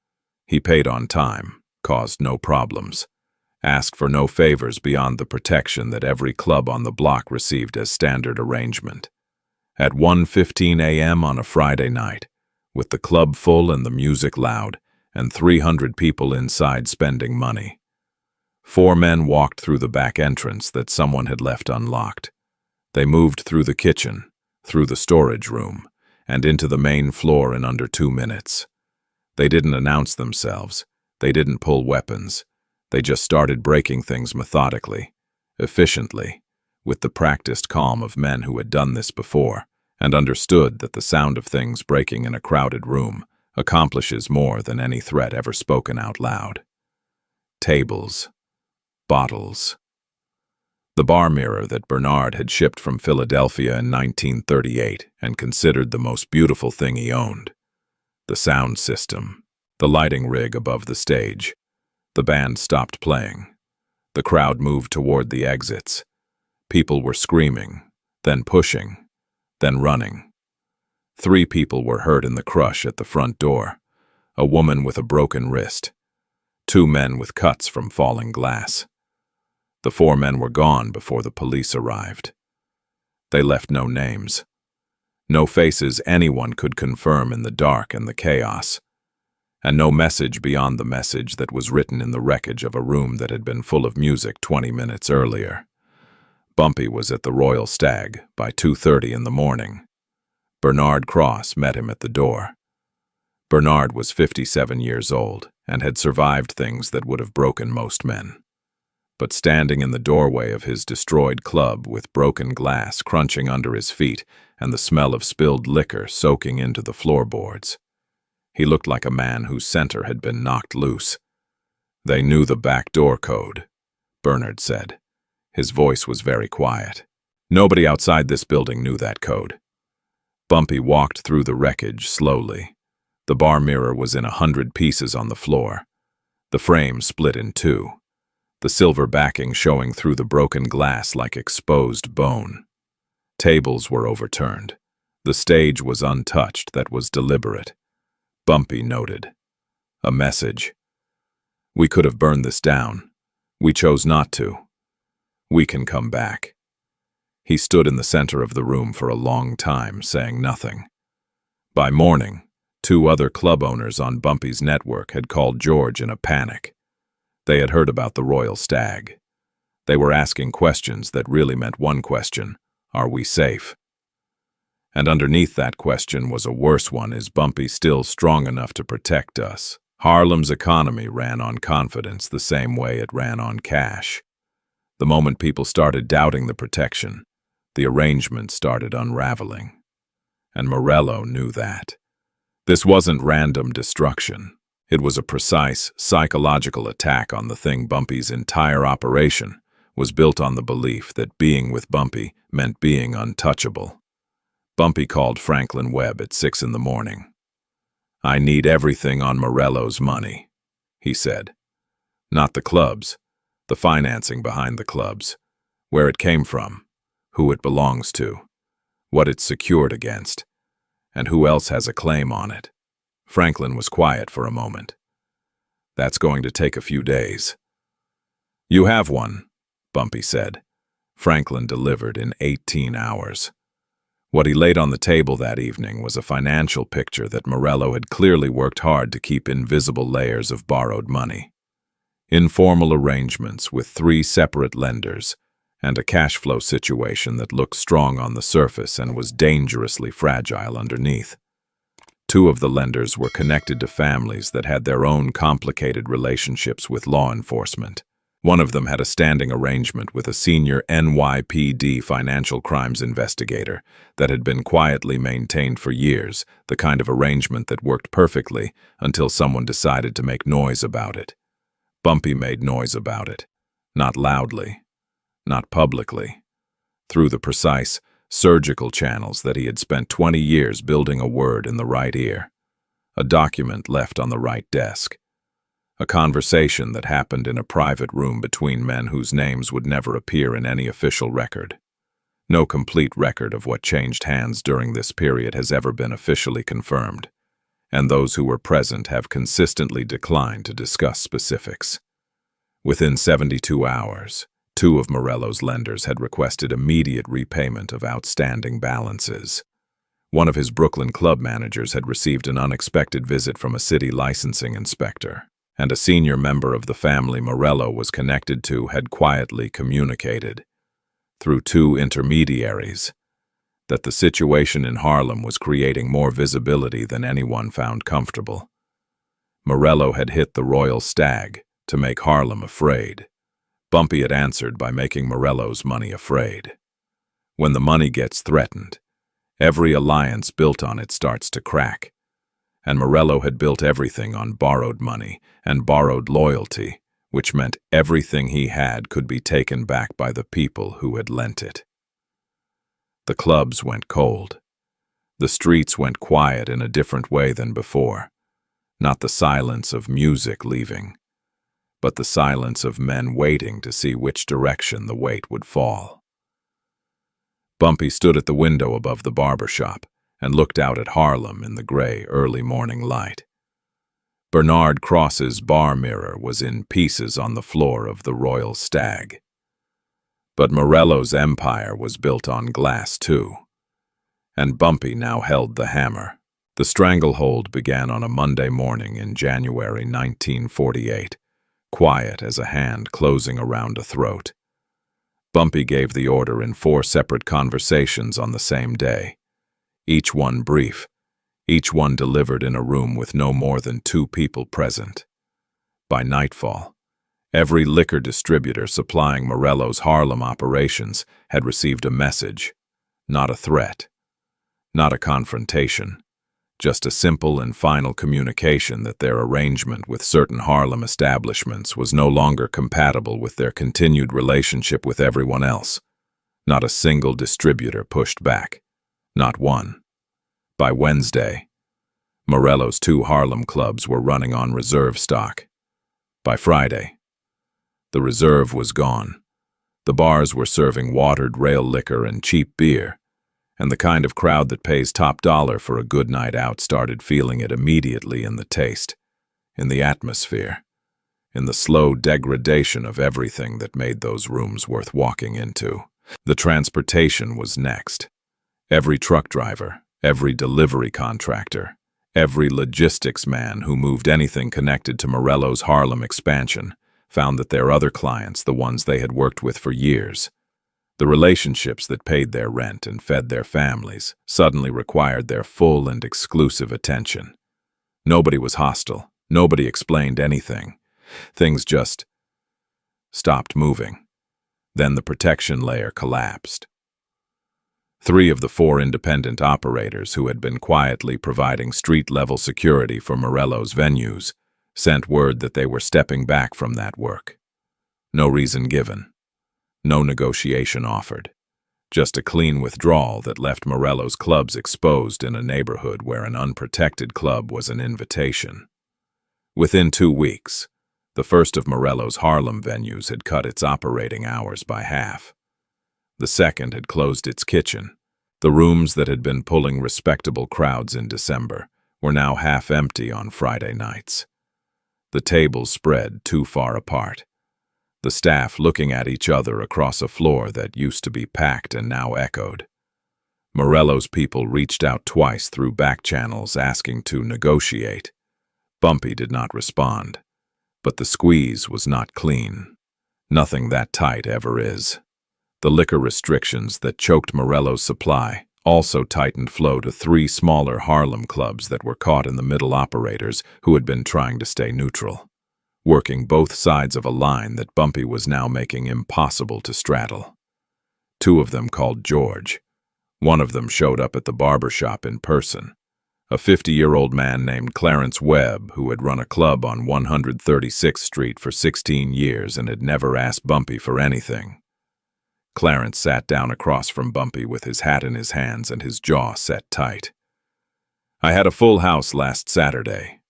[SPEAKER 1] He paid on time, caused no problems, asked for no favors beyond the protection that every club on the block received as standard arrangement. At 1:15 a.m. on a Friday night, with the club full and the music loud, and 300 people inside spending money, 4 men walked through the back entrance that someone had left unlocked. They moved through the kitchen, through the storage room, and into the main floor in under 2 minutes. They didn't announce themselves. They didn't pull weapons. They just started breaking things methodically, efficiently, with the practiced calm of men who had done this before and understood that the sound of things breaking in a crowded room accomplishes more than any threat ever spoken out loud. Tables, bottles. The bar mirror that Bernard had shipped from Philadelphia in 1938 and considered the most beautiful thing he owned. The sound system, the lighting rig above the stage. The band stopped playing. The crowd moved toward the exits. People were screaming, then pushing, then running. 3 people were hurt in the crush at the front door, a woman with a broken wrist, 2 men with cuts from falling glass. The 4 men were gone before the police arrived. They left no names. No faces anyone could confirm in the dark and the chaos, and no message beyond the message that was written in the wreckage of a room that had been full of music 20 minutes earlier. Bumpy was at the Royal Stag by 2:30 in the morning. Bernard Cross met him at the door. Bernard was 57 years old and had survived things that would have broken most men. But standing in the doorway of his destroyed club with broken glass crunching under his feet and the smell of spilled liquor soaking into the floorboards, he looked like a man whose center had been knocked loose. "They knew the back door code," Bernard said. His voice was very quiet. "Nobody outside this building knew that code." Bumpy walked through the wreckage slowly. The bar mirror was in 100 pieces on the floor. The frame split in 2. The silver backing showing through the broken glass like exposed bone. Tables were overturned. The stage was untouched. That was deliberate. Bumpy noted. A message. "We could have burned this down. We chose not to. We can come back." He stood in the center of the room for a long time, saying nothing. By morning, 2 other club owners on Bumpy's network had called George in a panic. They had heard about the Royal Stag. They were asking questions that really meant one question: are we safe? And underneath that question was a worse one: is Bumpy still strong enough to protect us? Harlem's economy ran on confidence the same way it ran on cash. The moment people started doubting the protection, the arrangement started unraveling. And Morello knew that. This wasn't random destruction. It was a precise, psychological attack on the thing. Bumpy's entire operation was built on the belief that being with Bumpy meant being untouchable. Bumpy called Franklin Webb at 6 in the morning. "I need everything on Morello's money," he said. "Not the clubs, the financing behind the clubs, where it came from, who it belongs to, what it's secured against, and who else has a claim on it." Franklin was quiet for a moment. "That's going to take a few days." "You have one," Bumpy said. Franklin delivered in 18 hours. What he laid on the table that evening was a financial picture that Morello had clearly worked hard to keep invisible layers of borrowed money. Informal arrangements with 3 separate lenders, and a cash flow situation that looked strong on the surface and was dangerously fragile underneath. 2 of the lenders were connected to families that had their own complicated relationships with law enforcement. One of them had a standing arrangement with a senior NYPD financial crimes investigator that had been quietly maintained for years, the kind of arrangement that worked perfectly until someone decided to make noise about it. Bumpy made noise about it. Not loudly. Not publicly. Through the precise, surgical channels that he had spent 20 years building a word in the right ear. A document left on the right desk. A conversation that happened in a private room between men whose names would never appear in any official record. No complete record of what changed hands during this period has ever been officially confirmed, and those who were present have consistently declined to discuss specifics. Within 72 hours, 2 of Morello's lenders had requested immediate repayment of outstanding balances. One of his Brooklyn club managers had received an unexpected visit from a city licensing inspector, and a senior member of the family Morello was connected to had quietly communicated, through 2 intermediaries, that the situation in Harlem was creating more visibility than anyone found comfortable. Morello had hit the royal stag to make Harlem afraid. Bumpy had answered by making Morello's money afraid. When the money gets threatened, every alliance built on it starts to crack. And Morello had built everything on borrowed money and borrowed loyalty, which meant everything he had could be taken back by the people who had lent it. The clubs went cold. The streets went quiet in a different way than before. Not the silence of music leaving, but the silence of men waiting to see which direction the weight would fall. Bumpy stood at the window above the barber shop and looked out at Harlem in the gray early morning light. Bernard Cross's bar mirror was in pieces on the floor of the Royal Stag. But Morello's empire was built on glass too, and Bumpy now held the hammer. The stranglehold began on a Monday morning in January 1948, quiet as a hand closing around a throat. Bumpy gave the order in 4 separate conversations on the same day. Each one brief, each one delivered in a room with no more than 2 people present. By nightfall, every liquor distributor supplying Morello's Harlem operations had received a message, not a threat, not a confrontation, just a simple and final communication that their arrangement with certain Harlem establishments was no longer compatible with their continued relationship with everyone else. Not a single distributor pushed back. Not one. By Wednesday, Morello's 2 Harlem clubs were running on reserve stock. By Friday, the reserve was gone. The bars were serving watered rail liquor and cheap beer, and the kind of crowd that pays top dollar for a good night out started feeling it immediately in the taste, in the atmosphere, in the slow degradation of everything that made those rooms worth walking into. The transportation was next. Every truck driver, every delivery contractor, every logistics man who moved anything connected to Morello's Harlem expansion found that their other clients, the ones they had worked with for years, the relationships that paid their rent and fed their families, suddenly required their full and exclusive attention. Nobody was hostile. Nobody explained anything. Things just stopped moving. Then the protection layer collapsed. 3 of the 4 independent operators who had been quietly providing street-level security for Morello's venues sent word that they were stepping back from that work. No reason given. No negotiation offered. Just a clean withdrawal that left Morello's clubs exposed in a neighborhood where an unprotected club was an invitation. Within 2 weeks, the first of Morello's Harlem venues had cut its operating hours by half. The second had closed its kitchen. The rooms that had been pulling respectable crowds in December were now half empty on Friday nights. The tables spread too far apart. The staff looking at each other across a floor that used to be packed and now echoed. Morello's people reached out twice through back channels asking to negotiate. Bumpy did not respond, but the squeeze was not clean. Nothing that tight ever is. The liquor restrictions that choked Morello's supply also tightened flow to 3 smaller Harlem clubs that were caught in the middle operators who had been trying to stay neutral, working both sides of a line that Bumpy was now making impossible to straddle. 2 of them called George. One of them showed up at the barber shop in person, a 50-year-old man named Clarence Webb who had run a club on 136th Street for 16 years and had never asked Bumpy for anything. Clarence sat down across from Bumpy with his hat in his hands and his jaw set tight. "I had a full house last Saturday,"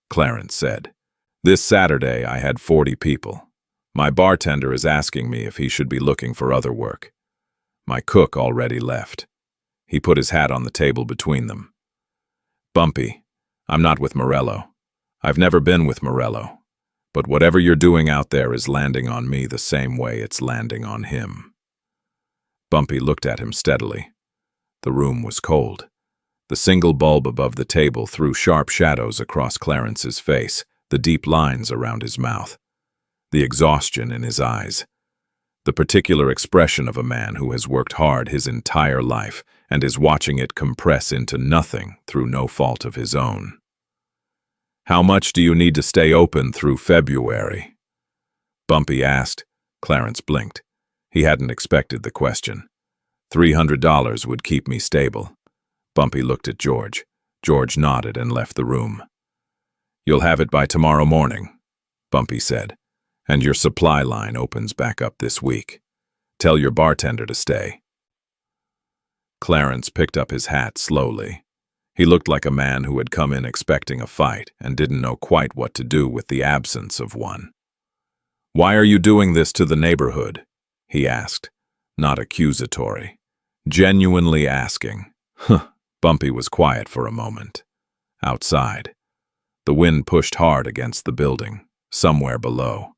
[SPEAKER 1] Clarence said. "This Saturday I had 40 people. My bartender is asking me if he should be looking for other work. My cook already left." He put his hat on the table between them. "Bumpy, I'm not with Morello. I've never been with Morello. But whatever you're doing out there is landing on me the same way it's landing on him." Bumpy looked at him steadily. The room was cold. The single bulb above the table threw sharp shadows across Clarence's face, the deep lines around his mouth, the exhaustion in his eyes, the particular expression of a man who has worked hard his entire life and is watching it compress into nothing through no fault of his own. "How much do you need to stay open through February?" Bumpy asked. Clarence blinked. He hadn't expected the question. $300 would keep me stable. Bumpy looked at George. George nodded and left the room. "You'll have it by tomorrow morning," Bumpy said, "and your supply line opens back up this week. Tell your bartender to stay." Clarence picked up his hat slowly. He looked like a man who had come in expecting a fight and didn't know quite what to do with the absence of one. "Why are you doing this to the neighborhood?" he asked, not accusatory, genuinely asking. Bumpy was quiet for a moment. Outside, the wind pushed hard against the building, somewhere below.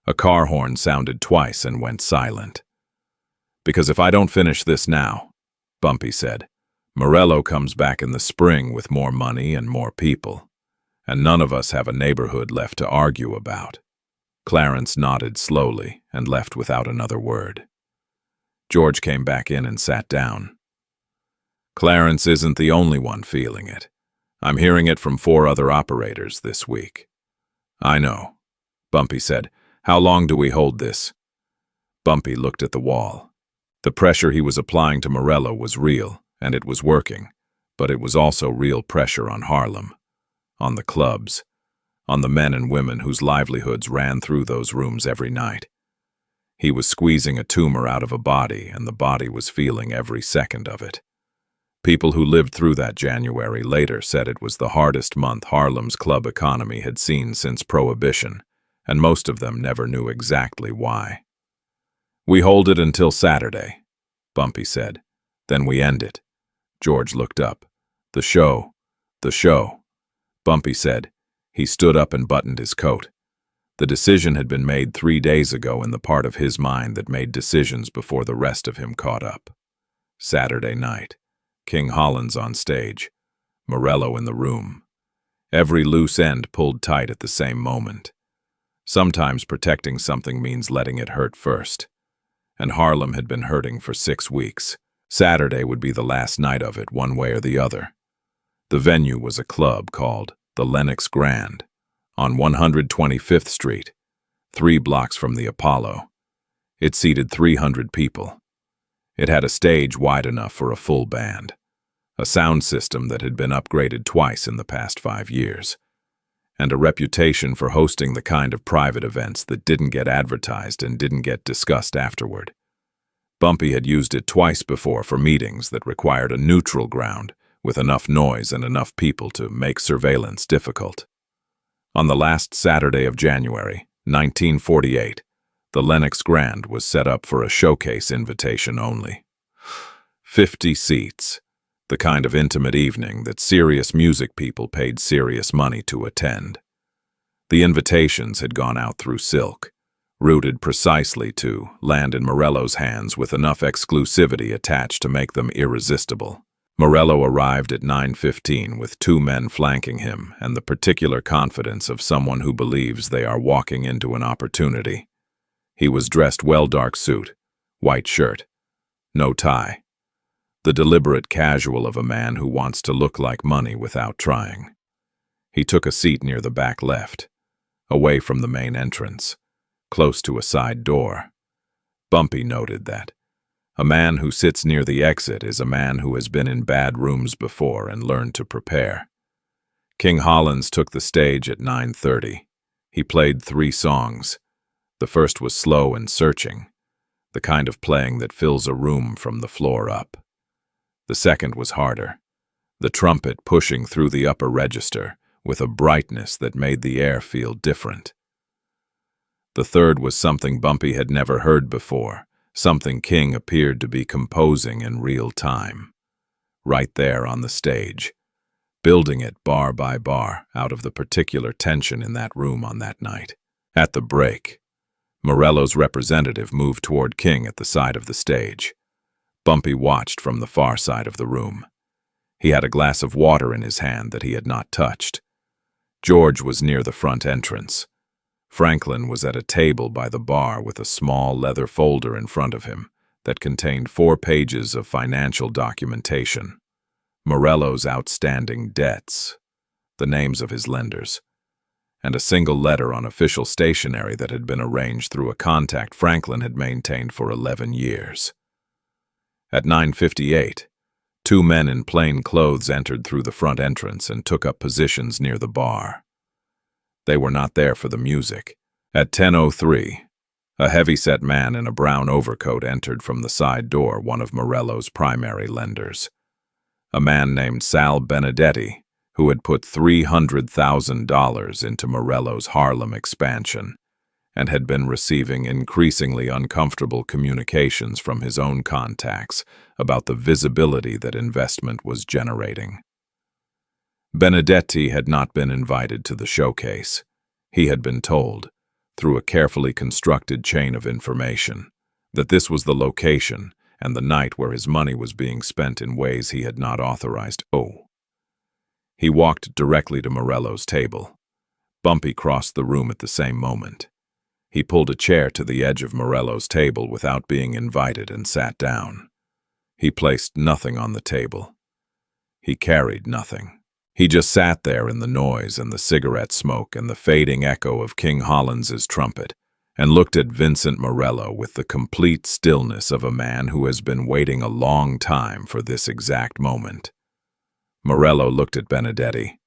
[SPEAKER 1] A car horn sounded twice and went silent. "Because if I don't finish this now," Bumpy said, "Morello comes back in the spring with more money and more people, and none of us have a neighborhood left to argue about." Clarence nodded slowly and left without another word. George came back in and sat down. "Clarence isn't the only one feeling it. I'm hearing it from 4 other operators this week." "I know," Bumpy said. "How long do we hold this?" Bumpy looked at the wall. The pressure he was applying to Morello was real, and it was working, but it was also real pressure on Harlem, on the clubs, on the men and women whose livelihoods ran through those rooms every night. He was squeezing a tumor out of a body, and the body was feeling every second of it. People who lived through that January later said it was the hardest month Harlem's club economy had seen since Prohibition, and most of them never knew exactly why. "We hold it until Saturday," Bumpy said. "Then we end it." George looked up. The show. Bumpy said. He stood up and buttoned his coat. The decision had been made 3 days ago in the part of his mind that made decisions before the rest of him caught up. Saturday night. King Holland's on stage. Morello in the room. Every loose end pulled tight at the same moment. Sometimes protecting something means letting it hurt first. And Harlem had been hurting for 6 weeks. Saturday would be the last night of it, one way or the other. The venue was a club called the Lenox Grand, on 125th Street, 3 blocks from the Apollo. It seated 300 people. It had a stage wide enough for a full band, a sound system that had been upgraded twice in the past 5 years, and a reputation for hosting the kind of private events that didn't get advertised and didn't get discussed afterward. Bumpy had used it twice before for meetings that required a neutral ground with enough noise and enough people to make surveillance difficult. On the last Saturday of January, 1948, the Lenox Grand was set up for a showcase invitation only. 50 seats, the kind of intimate evening that serious music people paid serious money to attend. The invitations had gone out through Silk, routed precisely to land in Morello's hands with enough exclusivity attached to make them irresistible. Morello arrived at 9:15 with 2 men flanking him and the particular confidence of someone who believes they are walking into an opportunity. He was dressed well, dark suit, white shirt, no tie. The deliberate casual of a man who wants to look like money without trying. He took a seat near the back left, away from the main entrance, close to a side door. Bumpy noted that a man who sits near the exit is a man who has been in bad rooms before and learned to prepare. King Hollins took the stage at 9:30. He played 3 songs. The first was slow and searching, the kind of playing that fills a room from the floor up. The second was harder, the trumpet pushing through the upper register with a brightness that made the air feel different. The third was something Bumpy had never heard before, something King appeared to be composing in real time, right there on the stage, building it bar by bar out of the particular tension in that room on that night. At the break, Morello's representative moved toward King at the side of the stage. Bumpy watched from the far side of the room. He had a glass of water in his hand that he had not touched. George was near the front entrance. Franklin was at a table by the bar with a small leather folder in front of him that contained 4 pages of financial documentation. Morello's outstanding debts, the names of his lenders, and a single letter on official stationery that had been arranged through a contact Franklin had maintained for 11 years. At 9:58, 2 men in plain clothes entered through the front entrance and took up positions near the bar. They were not there for the music. At 10:03, a heavy-set man in a brown overcoat entered from the side door, one of Morello's primary lenders. A man named Sal Benedetti, who had put $300,000 into Morello's Harlem expansion and had been receiving increasingly uncomfortable communications from his own contacts about the visibility that investment was generating. Benedetti had not been invited to the showcase. He had been told, through a carefully constructed chain of information, that this was the location and the night where his money was being spent in ways he had not authorized. He walked directly to Morello's table. Bumpy crossed the room at the same moment. He pulled a chair to the edge of Morello's table without being invited and sat down. He placed nothing on the table. He carried nothing. He just sat there in the noise and the cigarette smoke and the fading echo of King Hollins's trumpet, and looked at Vincent Morello with the complete stillness of a man who has been waiting a long time for this exact moment. Morello looked at Benedetti.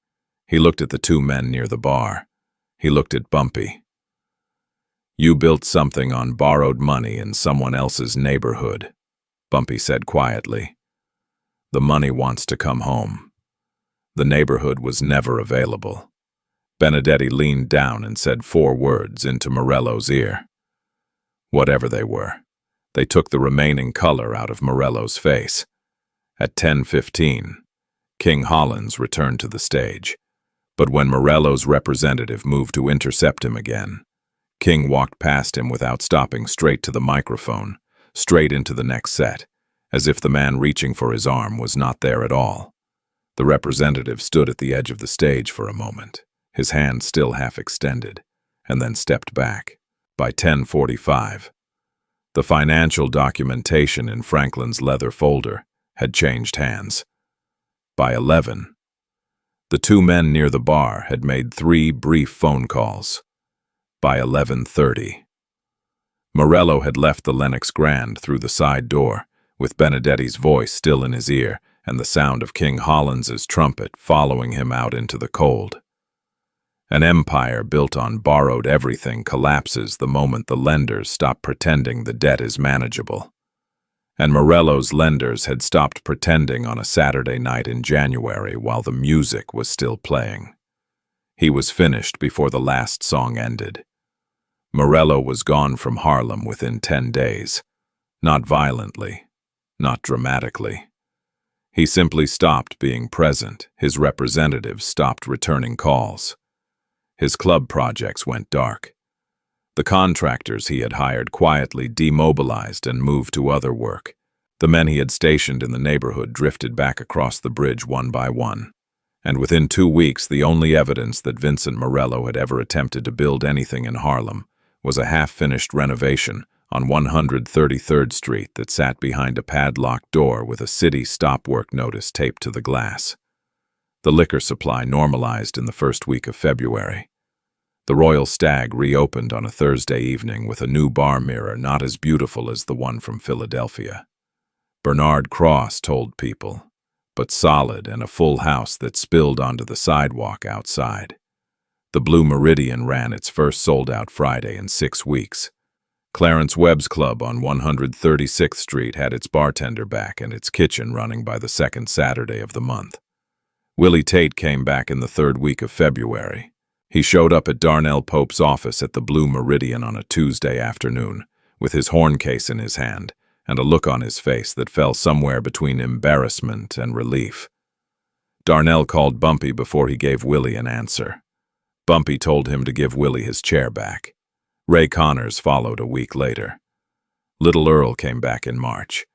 [SPEAKER 1] He looked at the 2 men near the bar. He looked at Bumpy. "You built something on borrowed money in someone else's neighborhood," Bumpy said quietly. "The money wants to come home. The neighborhood was never available." Benedetti leaned down and said 4 words into Morello's ear. Whatever they were, they took the remaining color out of Morello's face. At 10:15, King Hollins returned to the stage, but when Morello's representative moved to intercept him again, King walked past him without stopping, straight to the microphone, straight into the next set, as if the man reaching for his arm was not there at all. The representative stood at the edge of the stage for a moment, his hand still half extended, and then stepped back. By 10:45, the financial documentation in Franklin's leather folder had changed hands. By 11, the 2 men near the bar had made 3 brief phone calls. By 11:30, Morello had left the Lenox Grand through the side door, with Benedetti's voice still in his ear and the sound of King Hollins's trumpet following him out into the cold. An empire built on borrowed everything collapses the moment the lenders stop pretending the debt is manageable. And Morello's lenders had stopped pretending on a Saturday night in January while the music was still playing. He was finished before the last song ended. Morello was gone from Harlem within 10 days. Not violently, not dramatically. He simply stopped being present. His representatives stopped returning calls. His club projects went dark. The contractors he had hired quietly demobilized and moved to other work. The men he had stationed in the neighborhood drifted back across the bridge one by one. And within 2 weeks, the only evidence that Vincent Morello had ever attempted to build anything in Harlem was a half-finished renovation on 133rd Street that sat behind a padlocked door with a city stop work notice taped to the glass. The liquor supply normalized in the first week of February. The Royal Stag reopened on a Thursday evening with a new bar mirror not as beautiful as the one from Philadelphia. Bernard Cross told people, but solid and a full house that spilled onto the sidewalk outside. The Blue Meridian ran its first sold-out Friday in 6 weeks. Clarence Webb's Club on 136th Street had its bartender back and its kitchen running by the second Saturday of the month. Willie Tate came back in the third week of February. He showed up at Darnell Pope's office at the Blue Meridian on a Tuesday afternoon, with his horn case in his hand, and a look on his face that fell somewhere between embarrassment and relief. Darnell called Bumpy before he gave Willie an answer. Bumpy told him to give Willie his chair back. Ray Connors followed a week later. Little Earl came back in March.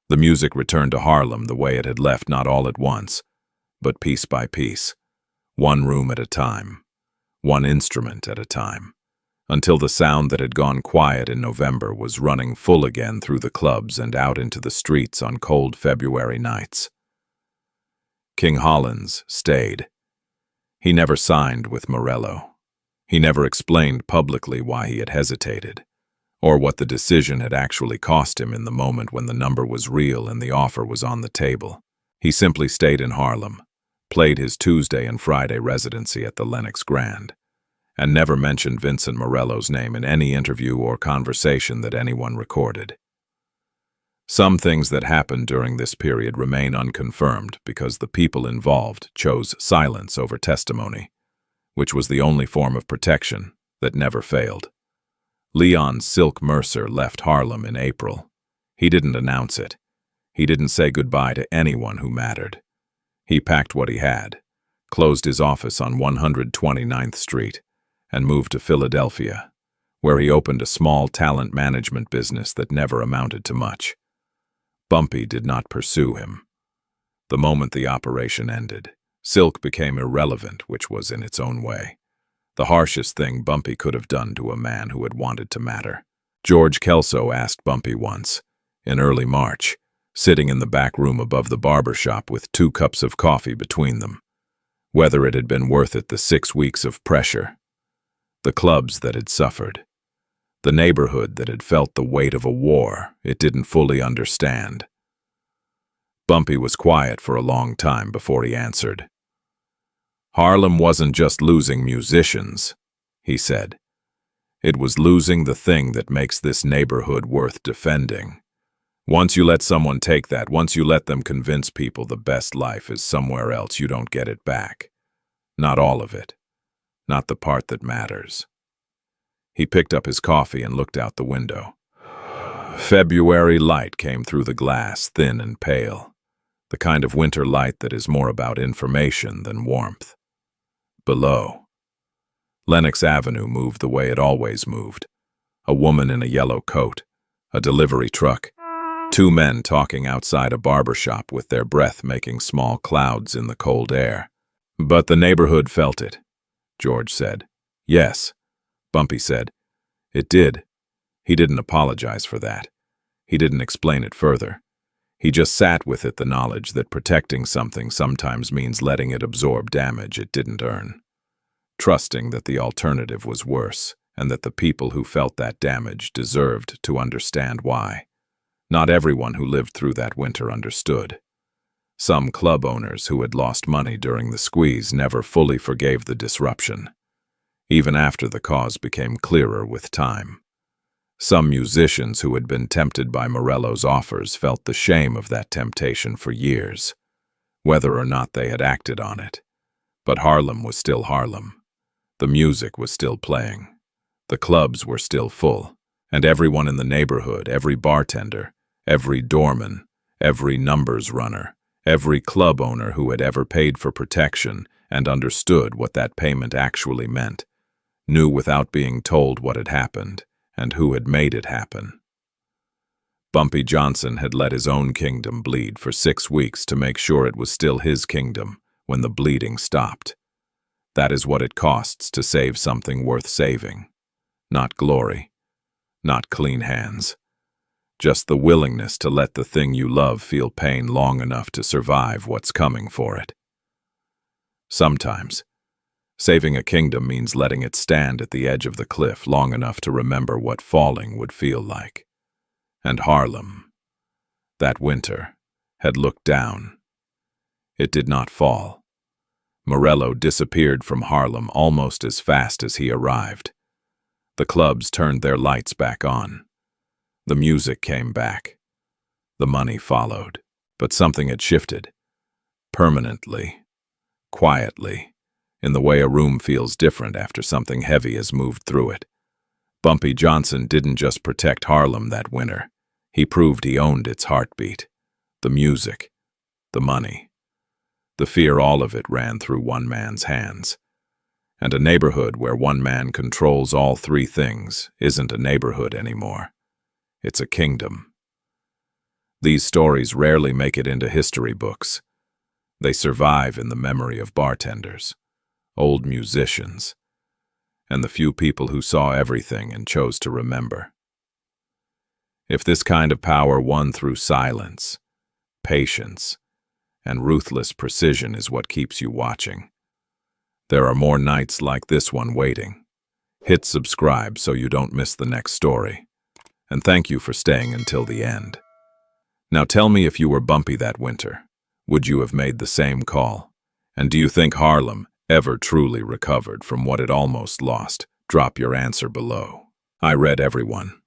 [SPEAKER 1] The music returned to Harlem the way it had left, not all at once, but piece by piece, one room at a time, one instrument at a time, until the sound that had gone quiet in November was running full again through the clubs and out into the streets on cold February nights. King Hollins stayed. He never signed with Morello. He never explained publicly why he had hesitated, or what the decision had actually cost him in the moment when the number was real and the offer was on the table. He simply stayed in Harlem, played his Tuesday and Friday residency at the Lenox Grand, and never mentioned Vincent Morello's name in any interview or conversation that anyone recorded. Some things that happened during this period remain unconfirmed because the people involved chose silence over testimony, which was the only form of protection that never failed. Leon Silk Mercer left Harlem in April. He didn't announce it. He didn't say goodbye to anyone who mattered. He packed what he had, closed his office on 129th Street, and moved to Philadelphia, where he opened a small talent management business that never amounted to much. Bumpy did not pursue him. The moment the operation ended, Silk became irrelevant, which was in its own way the harshest thing Bumpy could have done to a man who had wanted to matter. George Kelso asked Bumpy once, in early March, sitting in the back room above the barber shop with 2 cups of coffee between them, whether it had been worth it the 6 weeks of pressure, the clubs that had suffered, the neighborhood that had felt the weight of a war it didn't fully understand. Bumpy was quiet for a long time before he answered. Harlem wasn't just losing musicians, he said. It was losing the thing that makes this neighborhood worth defending. Once you let someone take that, once you let them convince people the best life is somewhere else, you don't get it back. Not all of it. Not the part that matters. He picked up his coffee and looked out the window. February light came through the glass, thin and pale, the kind of winter light that is more about information than warmth. Below, Lenox Avenue moved the way it always moved. A woman in a yellow coat, a delivery truck, 2 men talking outside a barber shop with their breath making small clouds in the cold air. But the neighborhood felt it, George said. Yes, Bumpy said. It did. He didn't apologize for that. He didn't explain it further. He just sat with it, the knowledge that protecting something sometimes means letting it absorb damage it didn't earn. Trusting that the alternative was worse, and that the people who felt that damage deserved to understand why. Not everyone who lived through that winter understood. Some club owners who had lost money during the squeeze never fully forgave the disruption, even after the cause became clearer with time. Some musicians who had been tempted by Morello's offers felt the shame of that temptation for years, whether or not they had acted on it. But Harlem was still Harlem. The music was still playing. The clubs were still full, and everyone in the neighborhood, every bartender, every doorman, every numbers runner, every club owner who had ever paid for protection and understood what that payment actually meant, knew without being told what had happened and who had made it happen. Bumpy Johnson had let his own kingdom bleed for 6 weeks to make sure it was still his kingdom when the bleeding stopped. That is what it costs to save something worth saving. Not glory, not clean hands. Just the willingness to let the thing you love feel pain long enough to survive what's coming for it. Sometimes, saving a kingdom means letting it stand at the edge of the cliff long enough to remember what falling would feel like. And Harlem, that winter, had looked down. It did not fall. Morello disappeared from Harlem almost as fast as he arrived. The clubs turned their lights back on. The music came back. The money followed. But something had shifted. Permanently. Quietly. In the way a room feels different after something heavy has moved through it. Bumpy Johnson didn't just protect Harlem that winter. He proved he owned its heartbeat. The music. The money. The fear, all of it ran through one man's hands. And a neighborhood where one man controls all 3 things isn't a neighborhood anymore. It's a kingdom. These stories rarely make it into history books. They survive in the memory of bartenders, old musicians, and the few people who saw everything and chose to remember. If this kind of power won through silence, patience, and ruthless precision is what keeps you watching, there are more nights like this one waiting. Hit subscribe so you don't miss the next story. And thank you for staying until the end. Now tell me, if you were Bumpy that winter, would you have made the same call? And do you think Harlem ever truly recovered from what it almost lost? Drop your answer below. I read everyone.